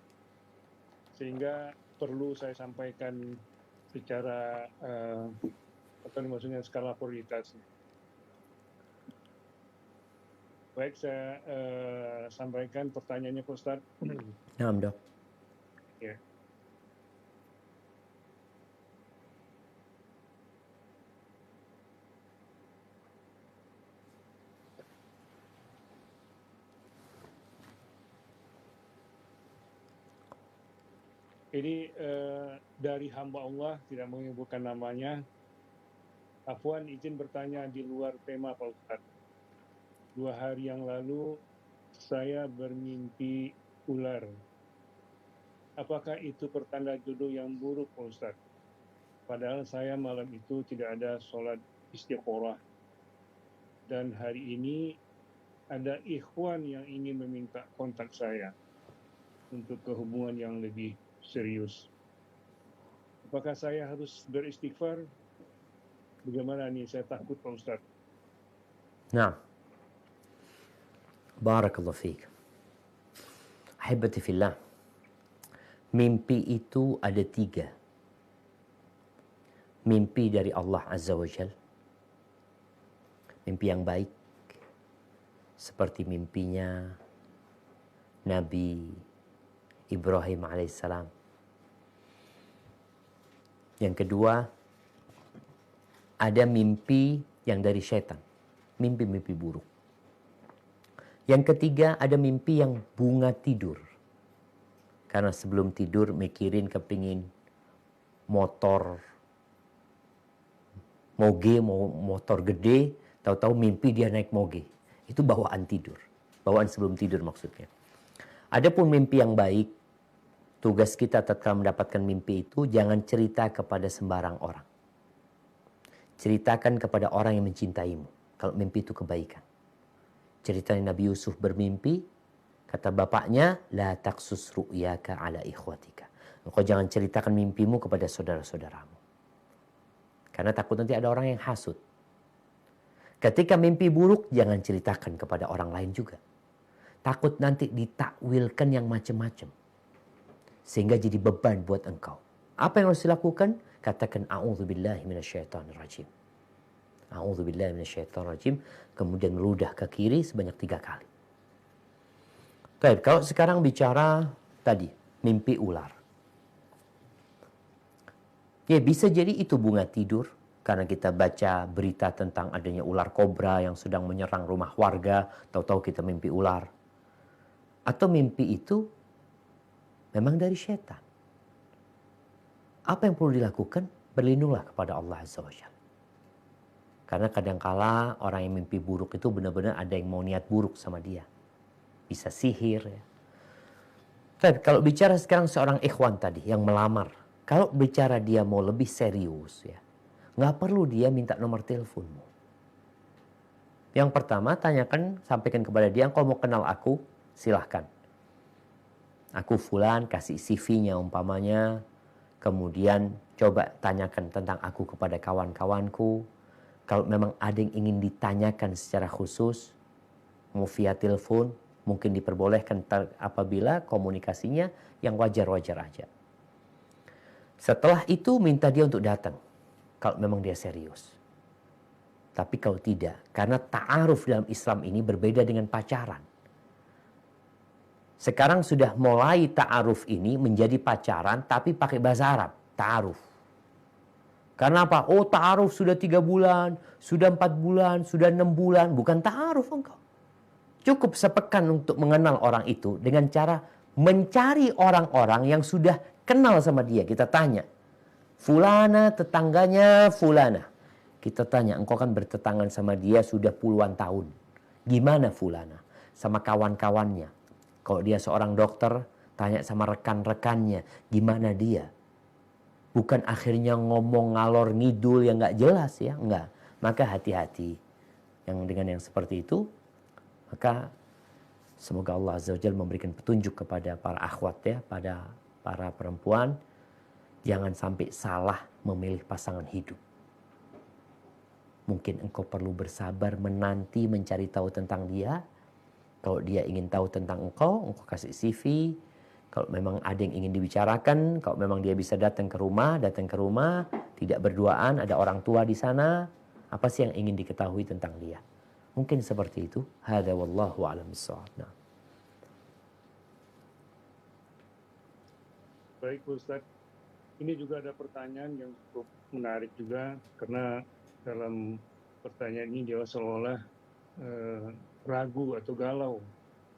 sehingga perlu saya sampaikan secara maksudnya skala prioritas. Baik, saya sampaikan pertanyaannya Pak Ustadz. Naam, Dok. Ya. Ini dari hamba Allah, tidak menyebutkan namanya. Afwan, izin bertanya di luar tema Pak Ustadz. 2 hari yang lalu saya bermimpi ular. Apakah itu pertanda jodoh yang buruk Pak Ustadz? Padahal saya malam itu tidak ada sholat istiqorah. Dan hari ini ada ikhwan yang ingin meminta kontak saya untuk kehubungan yang lebih serius. Apakah saya harus beristighfar? Bagaimana nih? Saya takut Pak Ustadz. Nah. Barakallahu fiik. Ahibati fillah. Mimpi itu ada 3. Mimpi dari Allah Azza wa Jal. Mimpi yang baik. Seperti mimpinya Nabi Ibrahim alaihissalam. Yang kedua, ada mimpi yang dari syaitan. Mimpi-mimpi buruk. Yang ketiga, ada mimpi yang bunga tidur. Karena sebelum tidur mikirin kepingin motor moge, motor gede, tahu-tahu mimpi dia naik moge. Itu bawaan tidur. Bawaan sebelum tidur maksudnya. Adapun mimpi yang baik, tugas kita tatkala mendapatkan mimpi itu jangan cerita kepada sembarang orang. Ceritakan kepada orang yang mencintaimu. Kalau mimpi itu kebaikan. Ceritanya Nabi Yusuf bermimpi, kata bapaknya, la taqsus ru'yaka ala ikhwatika. Engkau jangan ceritakan mimpimu kepada saudara-saudaramu. Karena takut nanti ada orang yang hasud. Ketika mimpi buruk, jangan ceritakan kepada orang lain juga. Takut nanti ditakwilkan yang macam-macam. Sehingga jadi beban buat engkau. Apa yang harus dilakukan? Katakan, a'udzubillahi minasyaitonirrajim. A'udzubillahi minasyaitonirrajim. Kemudian meludah ke kiri sebanyak 3 kali. Baik, kalau sekarang bicara tadi, mimpi ular. Ya bisa jadi itu bunga tidur. Karena kita baca berita tentang adanya ular kobra yang sedang menyerang rumah warga. Tahu-tahu kita mimpi ular. Atau mimpi itu memang dari syaitan. Apa yang perlu dilakukan? Berlindunglah kepada Allah Azza wa Jalla. Karena kadangkala orang yang mimpi buruk itu benar-benar ada yang mau niat buruk sama dia. Bisa sihir ya. Tapi kalau bicara sekarang seorang ikhwan tadi yang melamar. Kalau bicara dia mau lebih serius ya. Nggak perlu dia minta nomor teleponmu. Yang pertama tanyakan, sampaikan kepada dia, kalau mau kenal aku silahkan. Aku fulan, kasih CV-nya umpamanya. Kemudian coba tanyakan tentang aku kepada kawan-kawanku. Kalau memang ada yang ingin ditanyakan secara khusus, mau via telepon, mungkin diperbolehkan apabila komunikasinya yang wajar-wajar aja. Setelah itu minta dia untuk datang, kalau memang dia serius. Tapi kalau tidak, karena ta'aruf dalam Islam ini berbeda dengan pacaran. Sekarang sudah mulai ta'aruf ini menjadi pacaran, tapi pakai bahasa Arab, ta'aruf. Karena apa? Oh, ta'aruf sudah 3 bulan, sudah 4 bulan, sudah 6 bulan. Bukan ta'aruf engkau. Cukup sepekan untuk mengenal orang itu dengan cara mencari orang-orang yang sudah kenal sama dia. Kita tanya, fulana tetangganya fulana. Kita tanya, engkau kan bertetanggan sama dia sudah puluhan tahun. Gimana fulana? Sama kawan-kawannya. Kalau dia seorang dokter, tanya sama rekan-rekannya. Gimana dia? Bukan akhirnya ngomong ngalor ngidul yang gak jelas ya. Enggak. Maka hati-hati. Yang dengan yang seperti itu, maka semoga Allah Azza wa Jalla memberikan petunjuk kepada para akhwat ya, pada para perempuan. Jangan sampai salah memilih pasangan hidup. Mungkin engkau perlu bersabar menanti mencari tahu tentang dia. Kalau dia ingin tahu tentang engkau kasih CV. Kalau memang ada yang ingin dibicarakan, kalau memang dia bisa datang ke rumah, tidak berduaan, ada orang tua di sana, apa sih yang ingin diketahui tentang dia? Mungkin seperti itu. Hada wallahu a'lam bissawab. Nah. Baik Ustaz, ini juga ada pertanyaan yang cukup menarik juga, karena dalam pertanyaan ini dia seolah-olah ragu atau galau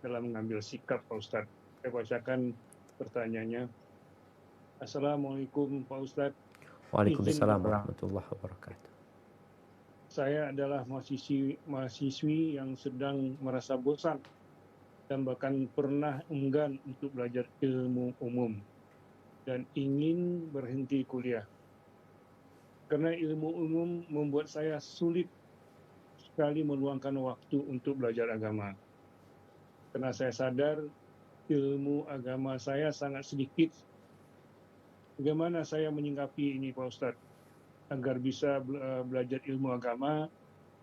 dalam mengambil sikap Pak Ustadz. Saya bacakan pertanyaannya. Assalamualaikum Pak Ustadz. Waalaikumsalam warahmatullahi wabarakatuh. Saya adalah mahasiswi yang sedang merasa bosan dan bahkan pernah enggan untuk belajar ilmu umum dan ingin berhenti kuliah. Karena ilmu umum membuat saya sulit sekali meluangkan waktu untuk belajar agama. Karena saya sadar ilmu agama saya sangat sedikit. Bagaimana saya menyikapi ini Pak Ustadz? Agar bisa belajar ilmu agama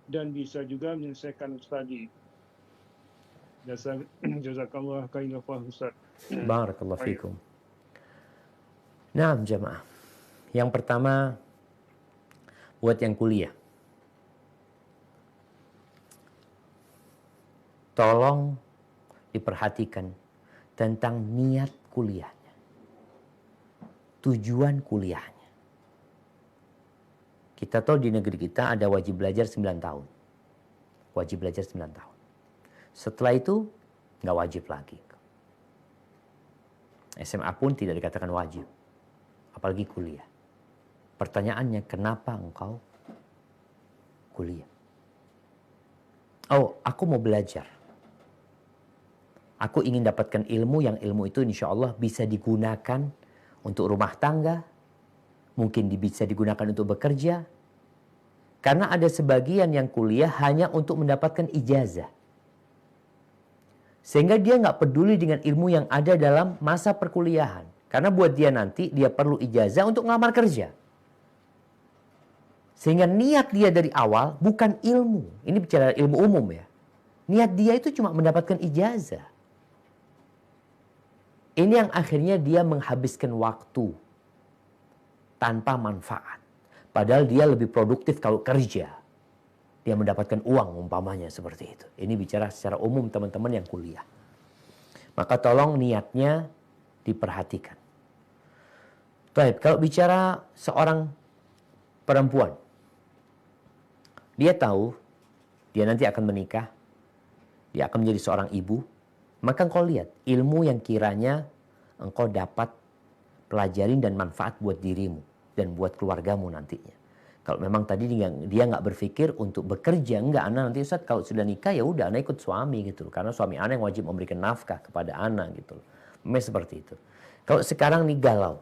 dan bisa juga menyelesaikan studi. Jazakallah khairan Pak Ustadz. Barakallahu fikum. Nah, jamaah. Yang pertama, buat yang kuliah, tolong diperhatikan tentang niat kuliahnya, tujuan kuliahnya. Kita tahu di negeri kita ada wajib belajar 9 tahun. Wajib belajar 9 tahun. Setelah itu nggak wajib lagi. SMA pun tidak dikatakan wajib, apalagi kuliah. Pertanyaannya, kenapa engkau kuliah? Oh, aku mau belajar. Aku ingin dapatkan ilmu yang ilmu itu insya Allah bisa digunakan untuk rumah tangga. Mungkin bisa digunakan untuk bekerja. Karena ada sebagian yang kuliah hanya untuk mendapatkan ijazah. Sehingga dia nggak peduli dengan ilmu yang ada dalam masa perkuliahan. Karena buat dia nanti dia perlu ijazah untuk ngelamar kerja. Sehingga niat dia dari awal bukan ilmu. Ini bicara ilmu umum ya. Niat dia itu cuma mendapatkan ijazah. Ini yang akhirnya dia menghabiskan waktu tanpa manfaat. Padahal dia lebih produktif kalau kerja. Dia mendapatkan uang umpamanya seperti itu. Ini bicara secara umum teman-teman yang kuliah. Maka tolong niatnya diperhatikan. Baik, kalau bicara seorang perempuan, dia tahu dia nanti akan menikah, dia akan menjadi seorang ibu, maka engkau lihat ilmu yang kiranya engkau dapat pelajarin dan manfaat buat dirimu dan buat keluargamu nantinya. Kalau memang tadi dia nggak berpikir untuk bekerja, enggak, anak nanti Ustaz kalau sudah nikah ya udah anak ikut suami gitu loh. Karena suami anak yang wajib memberikan nafkah kepada anak gitu loh. Memang seperti itu. Kalau sekarang nih galau.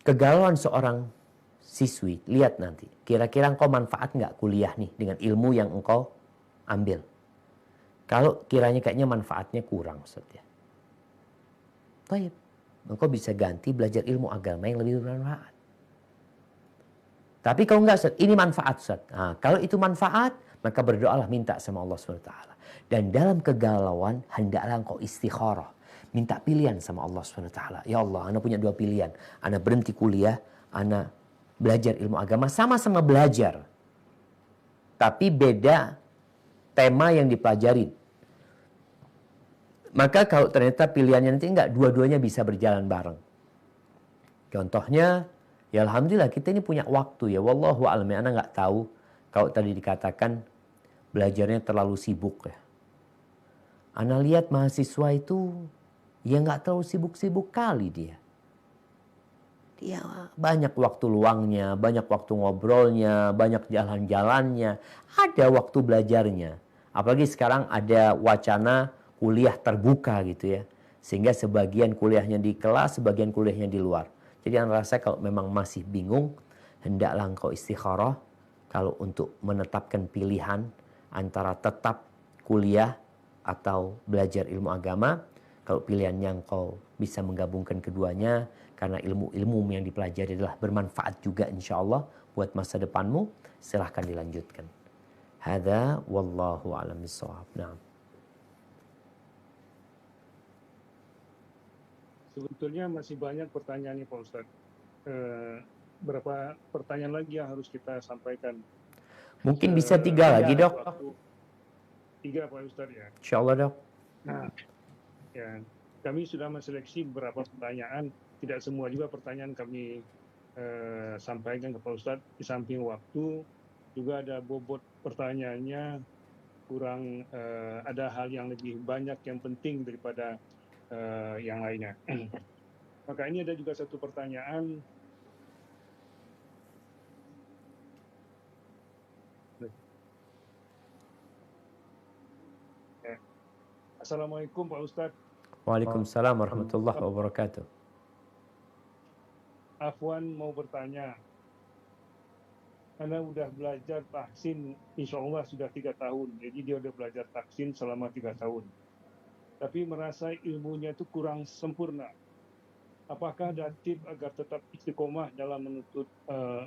Kegalauan seorang siswi, lihat nanti. Kira-kira engkau manfaat nggak kuliah nih dengan ilmu yang engkau ambil. Kalau kiranya kayaknya manfaatnya kurang Ustaz ya. Baik, engkau bisa ganti belajar ilmu agama yang lebih bermanfaat. Tapi kalau enggak Ustaz, ini manfaat Ustaz. Nah, kalau itu manfaat, maka berdoalah minta sama Allah SWT. Dan dalam kegalauan, hendaklah engkau istikharah. Minta pilihan sama Allah SWT. Ya Allah, ana punya 2 pilihan. Ana berhenti kuliah, ana belajar ilmu agama, sama-sama belajar. Tapi beda tema yang dipelajarin. Maka kalau ternyata pilihannya nanti enggak, dua-duanya bisa berjalan bareng. Contohnya, ya alhamdulillah kita ini punya waktu ya. Wallahu a'lam, ana nggak tahu kalau tadi dikatakan belajarnya terlalu sibuk ya. Ana lihat mahasiswa itu ya nggak terlalu sibuk-sibuk kali dia. Dia banyak waktu luangnya, banyak waktu ngobrolnya, banyak jalan-jalannya, ada waktu belajarnya. Apalagi sekarang ada wacana kuliah terbuka gitu ya. Sehingga sebagian kuliahnya di kelas, sebagian kuliahnya di luar. Jadi anda rasa kalau memang masih bingung, hendaklah engkau istikharah kalau untuk menetapkan pilihan antara tetap kuliah atau belajar ilmu agama. Kalau pilihannya engkau bisa menggabungkan keduanya karena ilmu-ilmu yang dipelajari adalah bermanfaat juga insya Allah buat masa depanmu, silahkan dilanjutkan. Hadza wallahu a'lam bishawab. Nah. Sebetulnya masih banyak pertanyaan nih Pak Ustadz. Berapa pertanyaan lagi yang harus kita sampaikan? Mungkin bisa 3 lagi dok. 3 Pak Ustadz ya. Insya Allah dok. Nah, ya, kami sudah menseleksi beberapa pertanyaan. Tidak semua juga pertanyaan kami sampaikan ke Pak Ustadz. Di samping waktu, juga ada bobot pertanyaannya kurang, ada hal yang lebih banyak yang penting daripada yang lainnya. Maka ini ada juga satu pertanyaan. Assalamualaikum Pak Ustadz. Waalaikumsalam warahmatullahi wabarakatuh. Afwan mau bertanya. Karena udah belajar tahsin, insya Allah sudah 3 tahun. Jadi dia udah belajar tahsin selama 3 tahun. Tapi merasa ilmunya itu kurang sempurna. Apakah ada tips agar tetap istiqomah dalam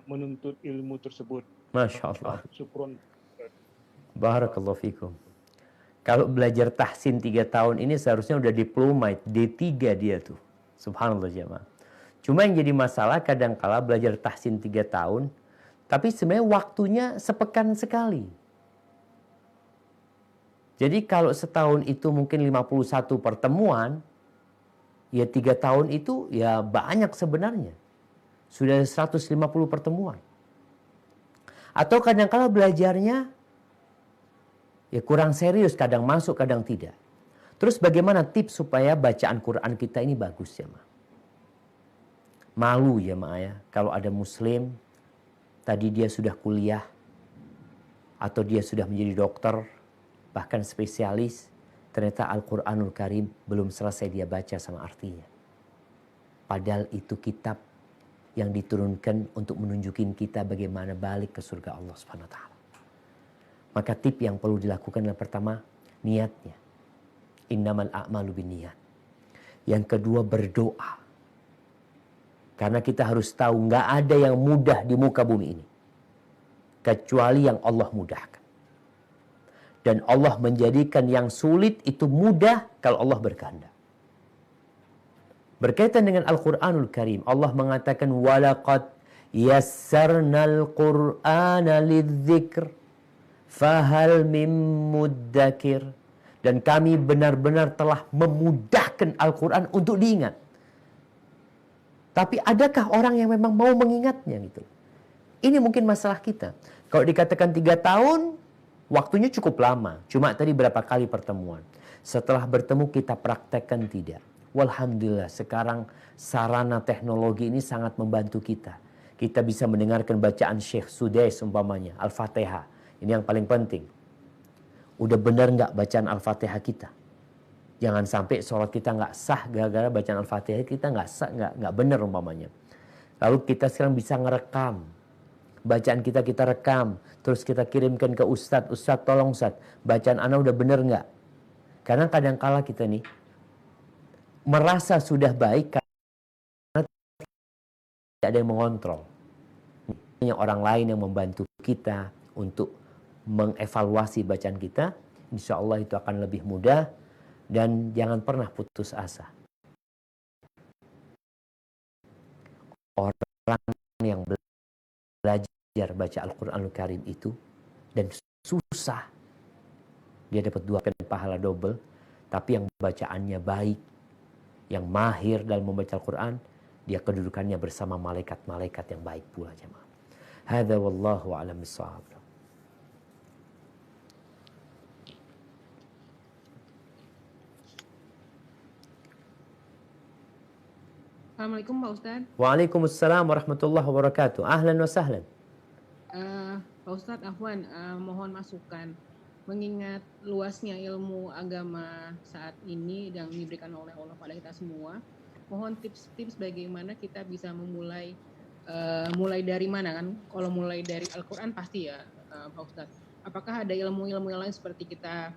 menuntut ilmu tersebut? Masya Allah. Syukron. Barakallahu fikum. Kalau belajar tahsin 3 tahun ini seharusnya udah diploma, D3 dia tuh. Subhanallah jemaah. Cuma yang jadi masalah kadangkala belajar tahsin 3 tahun, tapi sebenarnya waktunya sepekan sekali. Jadi kalau setahun itu mungkin 51 pertemuan, ya 3 tahun itu ya banyak sebenarnya. Sudah 150 pertemuan. Atau kadang-kala belajarnya ya kurang serius, kadang masuk, kadang tidak. Terus bagaimana tips supaya bacaan Quran kita ini bagus ya Ma? Malu ya Ma ya, kalau ada muslim, tadi dia sudah kuliah, atau dia sudah menjadi dokter, bahkan spesialis, ternyata Al-Quranul Karim belum selesai dia baca sama artinya. Padahal itu kitab yang diturunkan untuk menunjukin kita bagaimana balik ke surga Allah Subhanahu wa taala. Maka tip yang perlu dilakukan adalah pertama, niatnya. Innamal a'malu binniyat. Yang kedua, berdoa. Karena kita harus tahu nggak ada yang mudah di muka bumi ini kecuali yang Allah mudahkan. Dan Allah menjadikan yang sulit itu mudah kalau Allah berkehendak. Berkaitan dengan Al-Quranul Karim, Allah mengatakan walaqad yassarnal Qur'ana lidzikr fahal mim muddakir. Dan kami benar-benar telah memudahkan Al-Quran untuk diingat. Tapi adakah orang yang memang mau mengingatnya gitu? Ini mungkin masalah kita. Kalau dikatakan 3 tahun, waktunya cukup lama. Cuma tadi berapa kali pertemuan. Setelah bertemu kita praktekkan tidak. Walhamdulillah sekarang sarana teknologi ini sangat membantu kita. Kita bisa mendengarkan bacaan Syekh Sudais umpamanya, Al-Fatihah. Ini yang paling penting. Udah benar nggak bacaan Al-Fatihah kita? Jangan sampai sholat kita nggak sah gara-gara bacaan Al-Fatihah kita nggak sah, nggak benar umpamanya. Lalu kita sekarang bisa ngerekam. Bacaan kita rekam. Terus kita kirimkan ke Ustadz. Ustadz tolong Ustadz, bacaan ana udah benar nggak? Karena kadang-kala kita nih merasa sudah baik karena tidak ada yang mengontrol. Hanya orang lain yang membantu kita untuk mengevaluasi bacaan kita. Insya Allah itu akan lebih mudah. Dan jangan pernah putus asa. Orang yang belajar baca Al-Quranul Karim itu dan susah, dia dapat 2 pahala double. Tapi yang bacaannya baik, yang mahir dalam membaca Al-Quran, dia kedudukannya bersama malaikat-malaikat yang baik pula, jemaah. Hadza wallahu a'lam bissawab. Assalamualaikum Pak Ustadz. Waalaikumsalam warahmatullahi wabarakatuh. Ahlan wa sahlan. Pak Ustadz, Afwan, mohon masukan. Mengingat luasnya ilmu agama saat ini yang diberikan oleh Allah pada kita semua, mohon tips-tips bagaimana kita bisa memulai, mulai dari mana kan? Kalau mulai dari Al-Quran pasti ya, Pak Ustadz. Apakah ada ilmu-ilmu yang lain seperti kita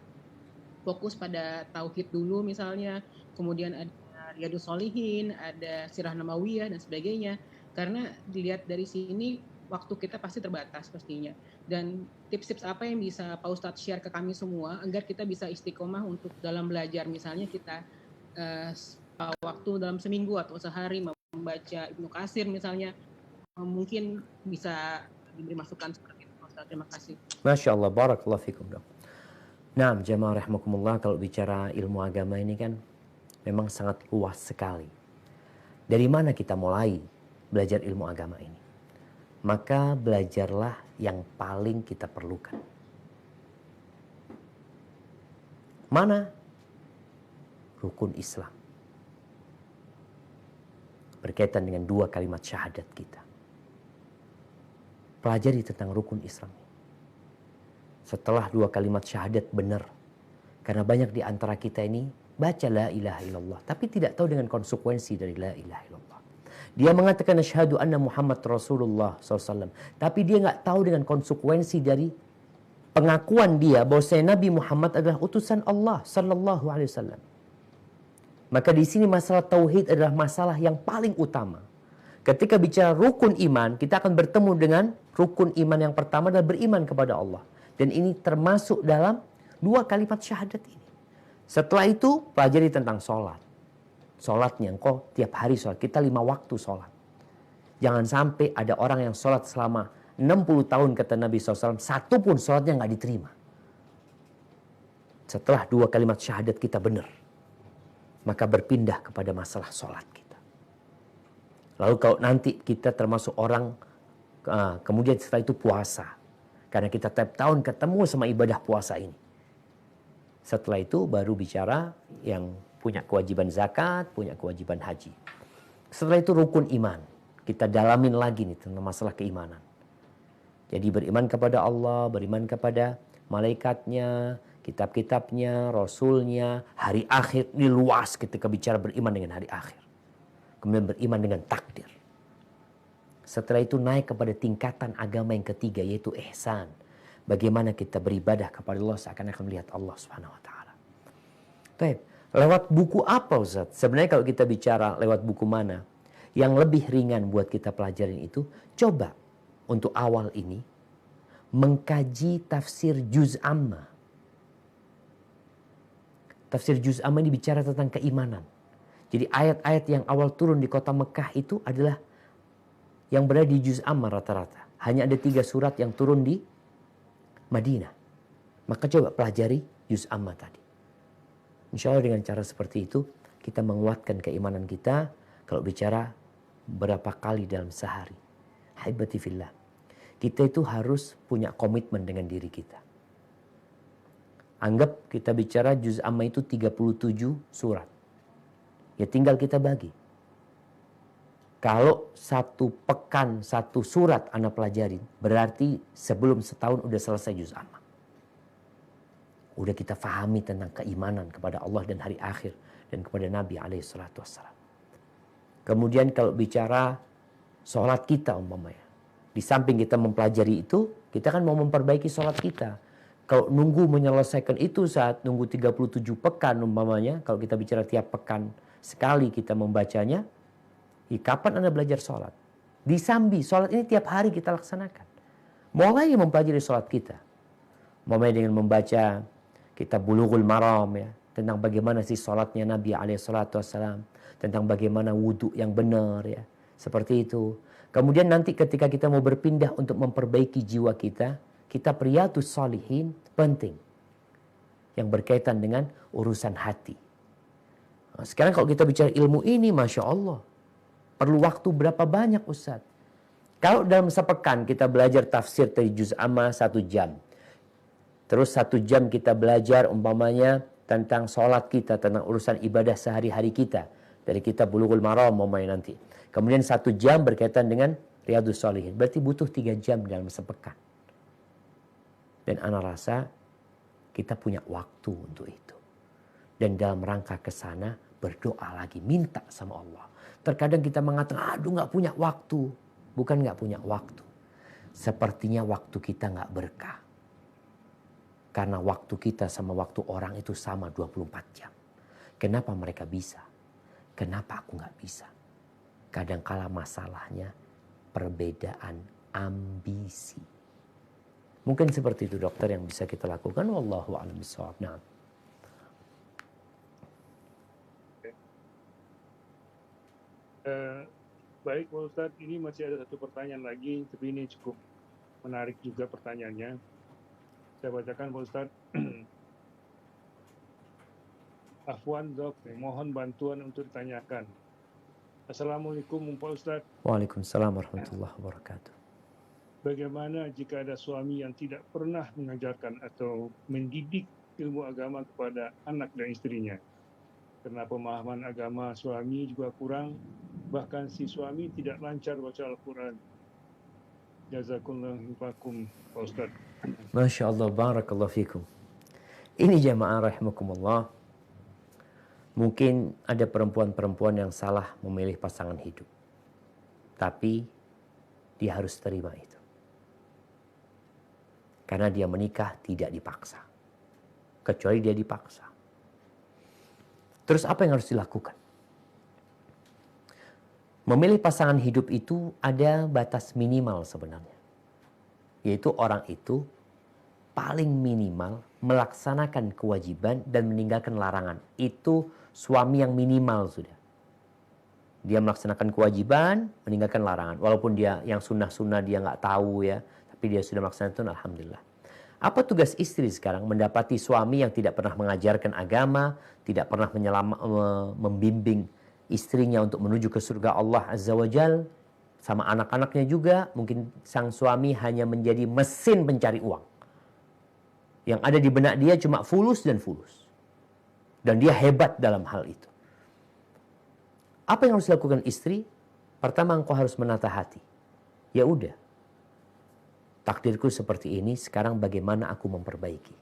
fokus pada tauhid dulu misalnya, kemudian ada Riyadhus Shalihin, ada Sirah Nabawiyah dan sebagainya. Karena dilihat dari sini waktu kita pasti terbatas pastinya. Dan tips-tips apa yang bisa Pak Ustadz share ke kami semua agar kita bisa istiqomah untuk dalam belajar, misalnya kita waktu dalam seminggu atau sehari membaca Ibnu Katsir misalnya, mungkin bisa diberi masukan seperti itu Pak Ustadz. Terima kasih. Masya Allah, barakallahu fikum dok. Nah, jamaah rahimakumullah, kalau bicara ilmu agama ini kan memang sangat luas sekali. Dari mana kita mulai belajar ilmu agama ini? Maka belajarlah yang paling kita perlukan. Mana? Rukun Islam. Berkaitan dengan 2 kalimat syahadat kita. Pelajari tentang rukun Islam. Setelah 2 kalimat syahadat benar. Karena banyak di antara kita ini baca la ilaha illallah, tapi tidak tahu dengan konsekuensi dari la ilaha illallah. Dia mengatakan asyhadu anna Muhammad Rasulullah SAW, tapi dia nggak tahu dengan konsekuensi dari pengakuan dia bahwa Nabi Muhammad adalah utusan Allah Sallallahu Alaihi Wasallam. Maka di sini masalah tauhid adalah masalah yang paling utama. Ketika bicara rukun iman, kita akan bertemu dengan rukun iman yang pertama adalah beriman kepada Allah, dan ini termasuk dalam 2 kalimat syahadat ini. Setelah itu pelajari tentang sholat. Sholatnya engkau tiap hari sholat. Kita 5 waktu sholat. Jangan sampai ada orang yang sholat selama 60 tahun kata Nabi SAW, satu pun sholatnya nggak diterima. Setelah 2 kalimat syahadat kita benar, maka berpindah kepada masalah sholat kita. Lalu kalau nanti kita termasuk orang, kemudian setelah itu puasa. Karena kita tiap tahun ketemu sama ibadah puasa ini. Setelah itu baru bicara yang punya kewajiban zakat, punya kewajiban haji. Setelah itu rukun iman. Kita dalamin lagi nih tentang masalah keimanan. Jadi beriman kepada Allah, beriman kepada malaikatnya, kitab-kitabnya, rasulnya, hari akhir. Ini luas ketika bicara beriman dengan hari akhir. Kemudian beriman dengan takdir. Setelah itu naik kepada tingkatan agama yang ketiga, yaitu ihsan. Bagaimana kita beribadah kepada Allah seakan-akan melihat Allah Subhanahu wa taala. Baik, lewat buku apa Ustaz? Sebenarnya kalau kita bicara lewat buku mana yang lebih ringan buat kita pelajarin itu, coba untuk awal ini mengkaji tafsir Juz Amma. Tafsir Juz Amma ini bicara tentang keimanan. Jadi ayat-ayat yang awal turun di kota Mekah itu adalah yang berada di Juz Amma rata-rata. Hanya ada 3 surat yang turun di Madinah. Maka coba pelajari Juz Amma tadi. Insya Allah dengan cara seperti itu kita menguatkan keimanan kita. Kalau bicara berapa kali dalam sehari. Haibati fillah. Kita itu harus punya komitmen dengan diri kita. Anggap kita bicara Juz Amma itu 37 surat. Ya tinggal kita bagi. Kalau satu pekan, satu surat Anda pelajarin, berarti sebelum setahun udah selesai juz amma. Udah kita fahami tentang keimanan kepada Allah dan hari akhir dan kepada Nabi SAW. Kemudian kalau bicara sholat kita umpamanya, di samping kita mempelajari itu, kita kan mau memperbaiki sholat kita. Kalau nunggu menyelesaikan itu saat nunggu 37 pekan umpamanya, kalau kita bicara tiap pekan sekali kita membacanya, kapan Anda belajar sholat? Disambi, sholat ini tiap hari kita laksanakan. Mulai mempelajari sholat kita. Mulai dengan membaca kitab Bulughul Maram ya, tentang bagaimana sih sholatnya Nabi SAW, tentang bagaimana wudhu yang benar ya, seperti itu. Kemudian nanti ketika kita mau berpindah untuk memperbaiki jiwa kita, kitab Riyadhus Shalihin penting. Yang berkaitan dengan urusan hati. Nah, sekarang kalau kita bicara ilmu ini, Masya Allah. Perlu waktu berapa banyak Ustaz? Kalau dalam sepekan kita belajar tafsir dari juz amma 1 jam. Terus 1 jam kita belajar umpamanya tentang sholat kita, tentang urusan ibadah sehari-hari kita. Dari kitab Bulughul Maram umpamanya nanti. Kemudian 1 jam berkaitan dengan Riyadhus Shalihin. Berarti butuh 3 jam dalam sepekan. Dan ana rasa kita punya waktu untuk itu. Dan dalam rangka ke sana berdoa lagi, minta sama Allah. Terkadang kita mengatakan, aduh gak punya waktu. Bukan gak punya waktu. Sepertinya waktu kita gak berkah. Karena waktu kita sama waktu orang itu sama 24 jam. Kenapa mereka bisa? Kenapa aku gak bisa? Kadangkala masalahnya perbedaan ambisi. Mungkin seperti itu dokter yang bisa kita lakukan. Wallahu a'lam bishawab. Nah. Baik Pak Ustadz, ini masih ada satu pertanyaan lagi, tapi ini cukup menarik juga pertanyaannya. Saya bacakan Pak Ustadz. Afwan Dok, mohon bantuan untuk ditanyakan. Assalamualaikum Pak Ustadz. Waalaikumsalam warahmatullahi wabarakatuh. Bagaimana jika ada suami yang tidak pernah mengajarkan atau mendidik ilmu agama kepada anak dan istrinya? Karena pemahaman agama suami juga kurang, bahkan si suami tidak lancar baca Al-Quran. Jazakumullah khairan, Pak Ustaz. Masya Allah, barakallahu fikum. Ini jamaah rahimakumullah. Mungkin ada perempuan-perempuan yang salah memilih pasangan hidup. Tapi dia harus terima itu. Karena dia menikah tidak dipaksa. Kecuali dia dipaksa. Terus apa yang harus dilakukan? Memilih pasangan hidup itu ada batas minimal sebenarnya. Yaitu orang itu paling minimal melaksanakan kewajiban dan meninggalkan larangan. Itu suami yang minimal sudah. Dia melaksanakan kewajiban, meninggalkan larangan. Walaupun dia yang sunnah-sunnah dia nggak tahu ya. Tapi dia sudah melaksanakan itu, alhamdulillah. Apa tugas istri sekarang? Mendapati suami yang tidak pernah mengajarkan agama, tidak pernah membimbing istrinya untuk menuju ke surga Allah Azza wa Jal, sama anak-anaknya juga. Mungkin sang suami hanya menjadi mesin pencari uang. Yang ada di benak dia cuma fulus dan fulus. Dan dia hebat dalam hal itu. Apa yang harus dilakukan istri? Pertama, engkau harus menata hati. Ya udah. Takdirku seperti ini, sekarang bagaimana aku memperbaiki?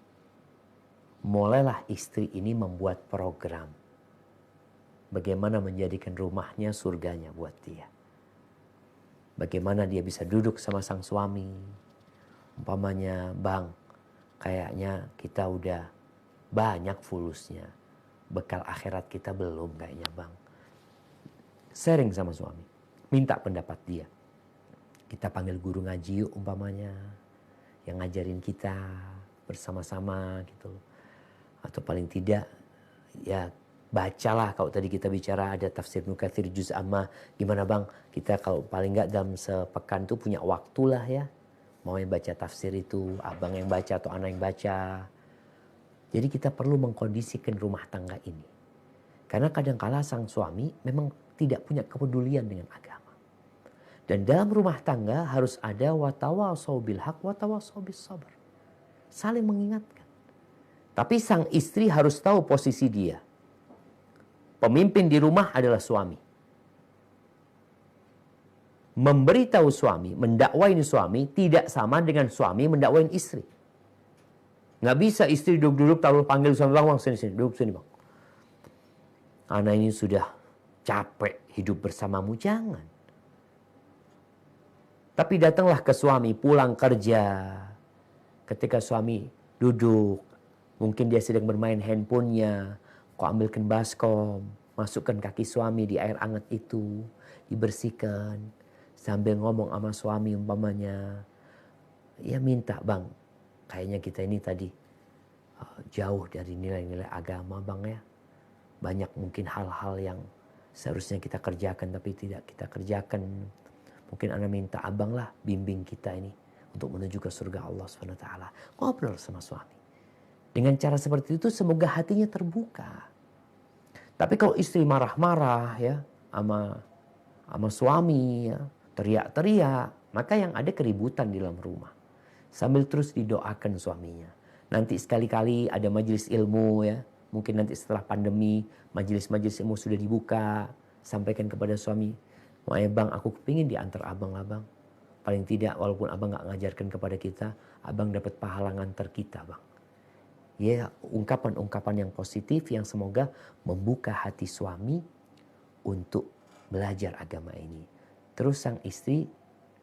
Mulailah istri ini membuat program. Bagaimana menjadikan rumahnya surganya buat dia. Bagaimana dia bisa duduk sama sang suami. Umpamanya, bang, kayaknya kita udah banyak fulusnya. Bekal akhirat kita belum kayaknya bang. Sharing sama suami. Minta pendapat dia. Kita panggil guru ngaji yuk umpamanya. Yang ngajarin kita bersama-sama gitu. Atau paling tidak ya bacalah. Kalau tadi kita bicara ada tafsir Ibnu Katsir juz amma. Gimana bang? Kita kalau paling nggak dalam sepekan tuh punya waktu lah ya. Mau yang baca tafsir itu. Abang yang baca atau anak yang baca. Jadi kita perlu mengkondisikan rumah tangga ini. Karena kadangkala sang suami memang tidak punya kepedulian dengan agama. Dan dalam rumah tangga harus ada watawasau bil haq watawasau bis sabr. Saling mengingatkan. Tapi sang istri harus tahu posisi dia. Pemimpin di rumah adalah suami. memberitahu suami, mendakwain suami tidak sama dengan suami mendakwain istri. Nggak bisa istri duduk-duduk lalu panggil suami, bang, sini, duduk sini bang. Anak ini sudah capek hidup bersamamu, jangan. Tapi datanglah ke suami pulang kerja. Ketika suami duduk, mungkin dia sedang bermain handphonenya, kau ambilkan baskom, masukkan kaki suami di air hangat itu, dibersihkan, sambil ngomong sama suami umpamanya, ya minta bang, kayaknya kita ini tadi jauh dari nilai-nilai agama bang ya. Banyak mungkin hal-hal yang seharusnya kita kerjakan tapi tidak kita kerjakan. Mungkin Anda minta abang lah bimbing kita ini untuk menuju ke surga Allah SWT. Ngobrol sama suami. Dengan cara seperti itu semoga hatinya terbuka. Tapi kalau istri marah-marah ya sama suami ya, teriak-teriak, maka yang ada keributan di dalam rumah. Sambil terus didoakan suaminya. Nanti sekali-kali ada majelis ilmu ya. Mungkin nanti setelah pandemi majelis-majelis ilmu sudah dibuka. Sampaikan kepada suami, "Wah ya bang, aku kepingin diantar abang lah bang. Paling tidak walaupun abang gak ngajarkan kepada kita, abang dapat pahala ngantar kita bang." Ya, ungkapan-ungkapan yang positif yang semoga membuka hati suami untuk belajar agama ini. Terus sang istri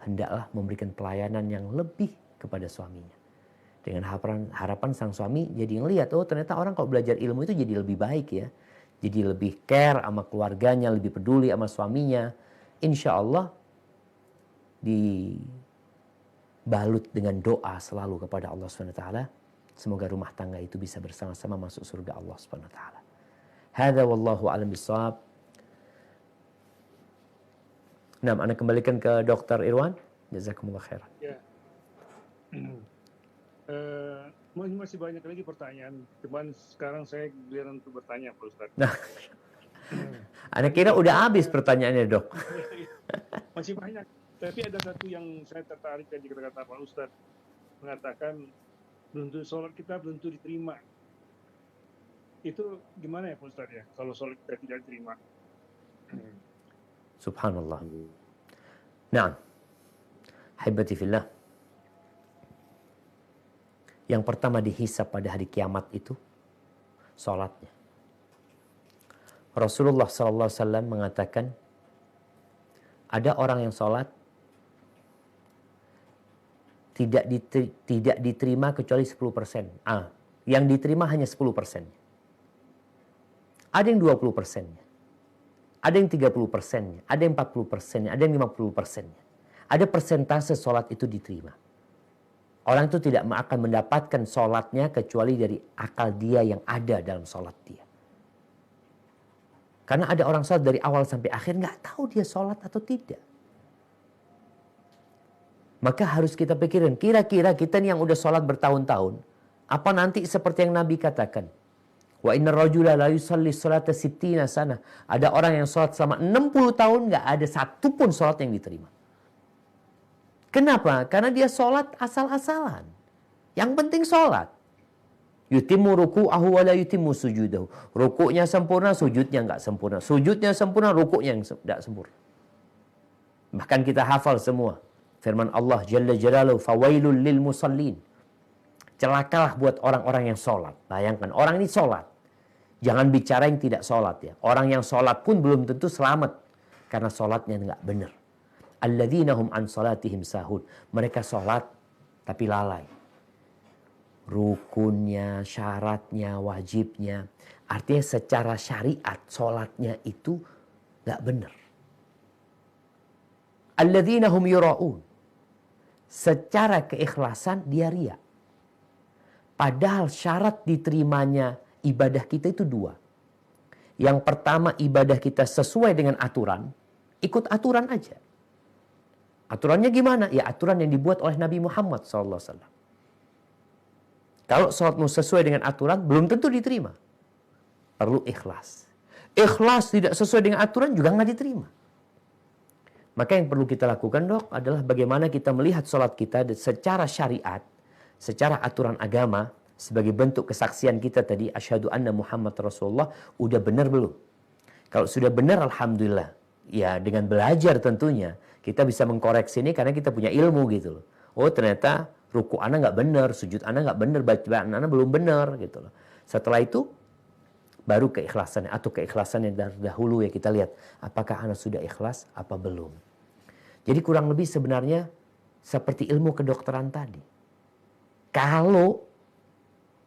hendaklah memberikan pelayanan yang lebih kepada suaminya. Dengan harapan sang suami jadi ngelihat, oh ternyata orang kalau belajar ilmu itu jadi lebih baik ya. Jadi lebih care sama keluarganya, lebih peduli sama suaminya. Insya Allah dibalut dengan doa selalu kepada Allah SWT. Semoga rumah tangga itu bisa bersama-sama masuk surga Allah SWT. Hadza wallahu a'lam bishawab. Nah, Anda kembalikan ke Dr. Irwan. Jazakumullah khairan. Ya. Masih banyak lagi pertanyaan. Cuman sekarang saya giliran untuk bertanya, Pak Ustadz. Nah, Anda kira udah habis pertanyaannya, Dok? Masih banyak. Tapi ada satu yang saya tertarik tadi kata-kata Pak Ustadz. Mengatakan, belum tentu sholat kita belum tentu diterima. Itu gimana ya Pak Ustadz ya? Kalau sholat kita tidak diterima. Subhanallah. Nah, haibati fillah. Yang pertama dihisab pada hari kiamat itu sholatnya. Rasulullah SAW mengatakan, ada orang yang sholat tidak diterima kecuali 10%. Yang diterima hanya 10%. Ada yang 20%-nya. Ada yang 30%-nya. Ada yang 40%-nya. Ada yang 50%-nya. Ada persentase sholat itu diterima. Orang itu tidak akan mendapatkan sholatnya kecuali dari akal dia yang ada dalam sholat dia. Karena ada orang sholat dari awal sampai akhir nggak tahu dia sholat atau tidak. Maka harus kita pikirin, kira-kira kita nih yang udah sholat bertahun-tahun, apa nanti seperti yang Nabi katakan? Wa inna rajula la yusalli sholata sittina sana. Ada orang yang sholat selama 60 tahun nggak ada satupun sholat yang diterima. Kenapa? Karena dia sholat asal-asalan. Yang penting sholat. Yutimmu ruku'ahu wa la yutimmu sujudahu. Rukuknya sempurna, sujudnya nggak sempurna. Sujudnya sempurna, rukuknya yang tidak sempurna. Bahkan kita hafal semua. Firman Allah Jalla Jalaluhu, fawailul lil musallin. Celakalah buat orang-orang yang sholat. Bayangkan, orang ini sholat. Jangan bicara yang tidak sholat ya. Orang yang sholat pun belum tentu selamat. Karena sholatnya nggak benar. Alladzina hum an sholatihim sahun. Mereka sholat tapi lalai. Rukunnya, syaratnya, wajibnya. Artinya secara syariat sholatnya itu nggak benar. Alladzina hum yura'un. Secara keikhlasan dia riya. Padahal syarat diterimanya ibadah kita itu dua. Yang pertama ibadah kita sesuai dengan aturan. Ikut aturan aja. Aturannya gimana? Ya aturan yang dibuat oleh Nabi Muhammad SAW. Kalau sholatmu sesuai dengan aturan, belum tentu diterima. Perlu ikhlas. Ikhlas tidak sesuai dengan aturan juga nggak diterima. Maka yang perlu kita lakukan dok adalah bagaimana kita melihat sholat kita secara syariat, secara aturan agama, sebagai bentuk kesaksian kita tadi, asyhadu anna Muhammad Rasulullah, udah benar belum? Kalau sudah benar alhamdulillah. Ya dengan belajar tentunya, Kita bisa mengkoreksi ini karena kita punya ilmu gitu loh. Oh ternyata ruku ana nggak benar, sujud ana nggak benar, bacaan ana belum benar gitu loh. Setelah itu baru keikhlasan atau keikhlasan yang dari dahulu ya kita lihat apakah ana sudah ikhlas apa belum. Jadi kurang lebih sebenarnya seperti ilmu kedokteran tadi. Kalau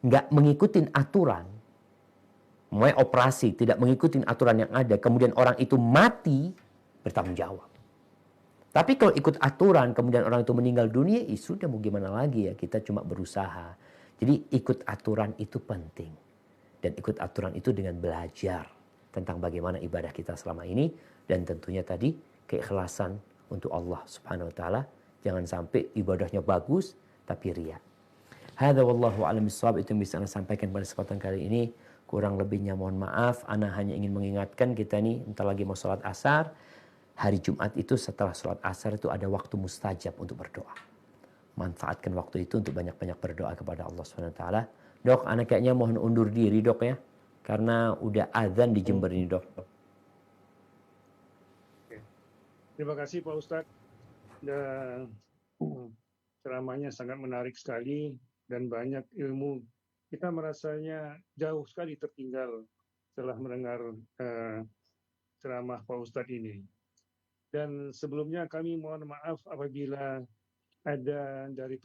nggak mengikuti aturan, mulai operasi tidak mengikuti aturan yang ada, kemudian orang itu mati, bertanggung jawab. Tapi kalau ikut aturan, kemudian orang itu meninggal dunia, sudah mau gimana lagi ya, kita cuma berusaha. Jadi ikut aturan itu penting. Dan ikut aturan itu dengan belajar tentang bagaimana ibadah kita selama ini. Dan tentunya tadi keikhlasan untuk Allah subhanahu wa ta'ala. Jangan sampai ibadahnya bagus, tapi riya. Hadza wallahu a'lam bishawab, itu yang bisa Anda sampaikan pada kesempatan kali ini. Kurang lebihnya mohon maaf. Ana hanya ingin mengingatkan kita nih, entar lagi mau sholat asar. Hari Jumat itu setelah sholat asar itu ada waktu mustajab untuk berdoa. Manfaatkan waktu itu untuk banyak-banyak berdoa kepada Allah SWT. Dok, anak kayaknya mohon undur diri dok ya. Karena udah azan di Jember ini dok. Oke. Terima kasih Pak Ustadz. Dan ceramahnya sangat menarik sekali dan banyak ilmu. Kita merasanya jauh sekali tertinggal setelah mendengar ceramah Pak Ustadz ini. Dan sebelumnya kami mohon maaf apabila ada dari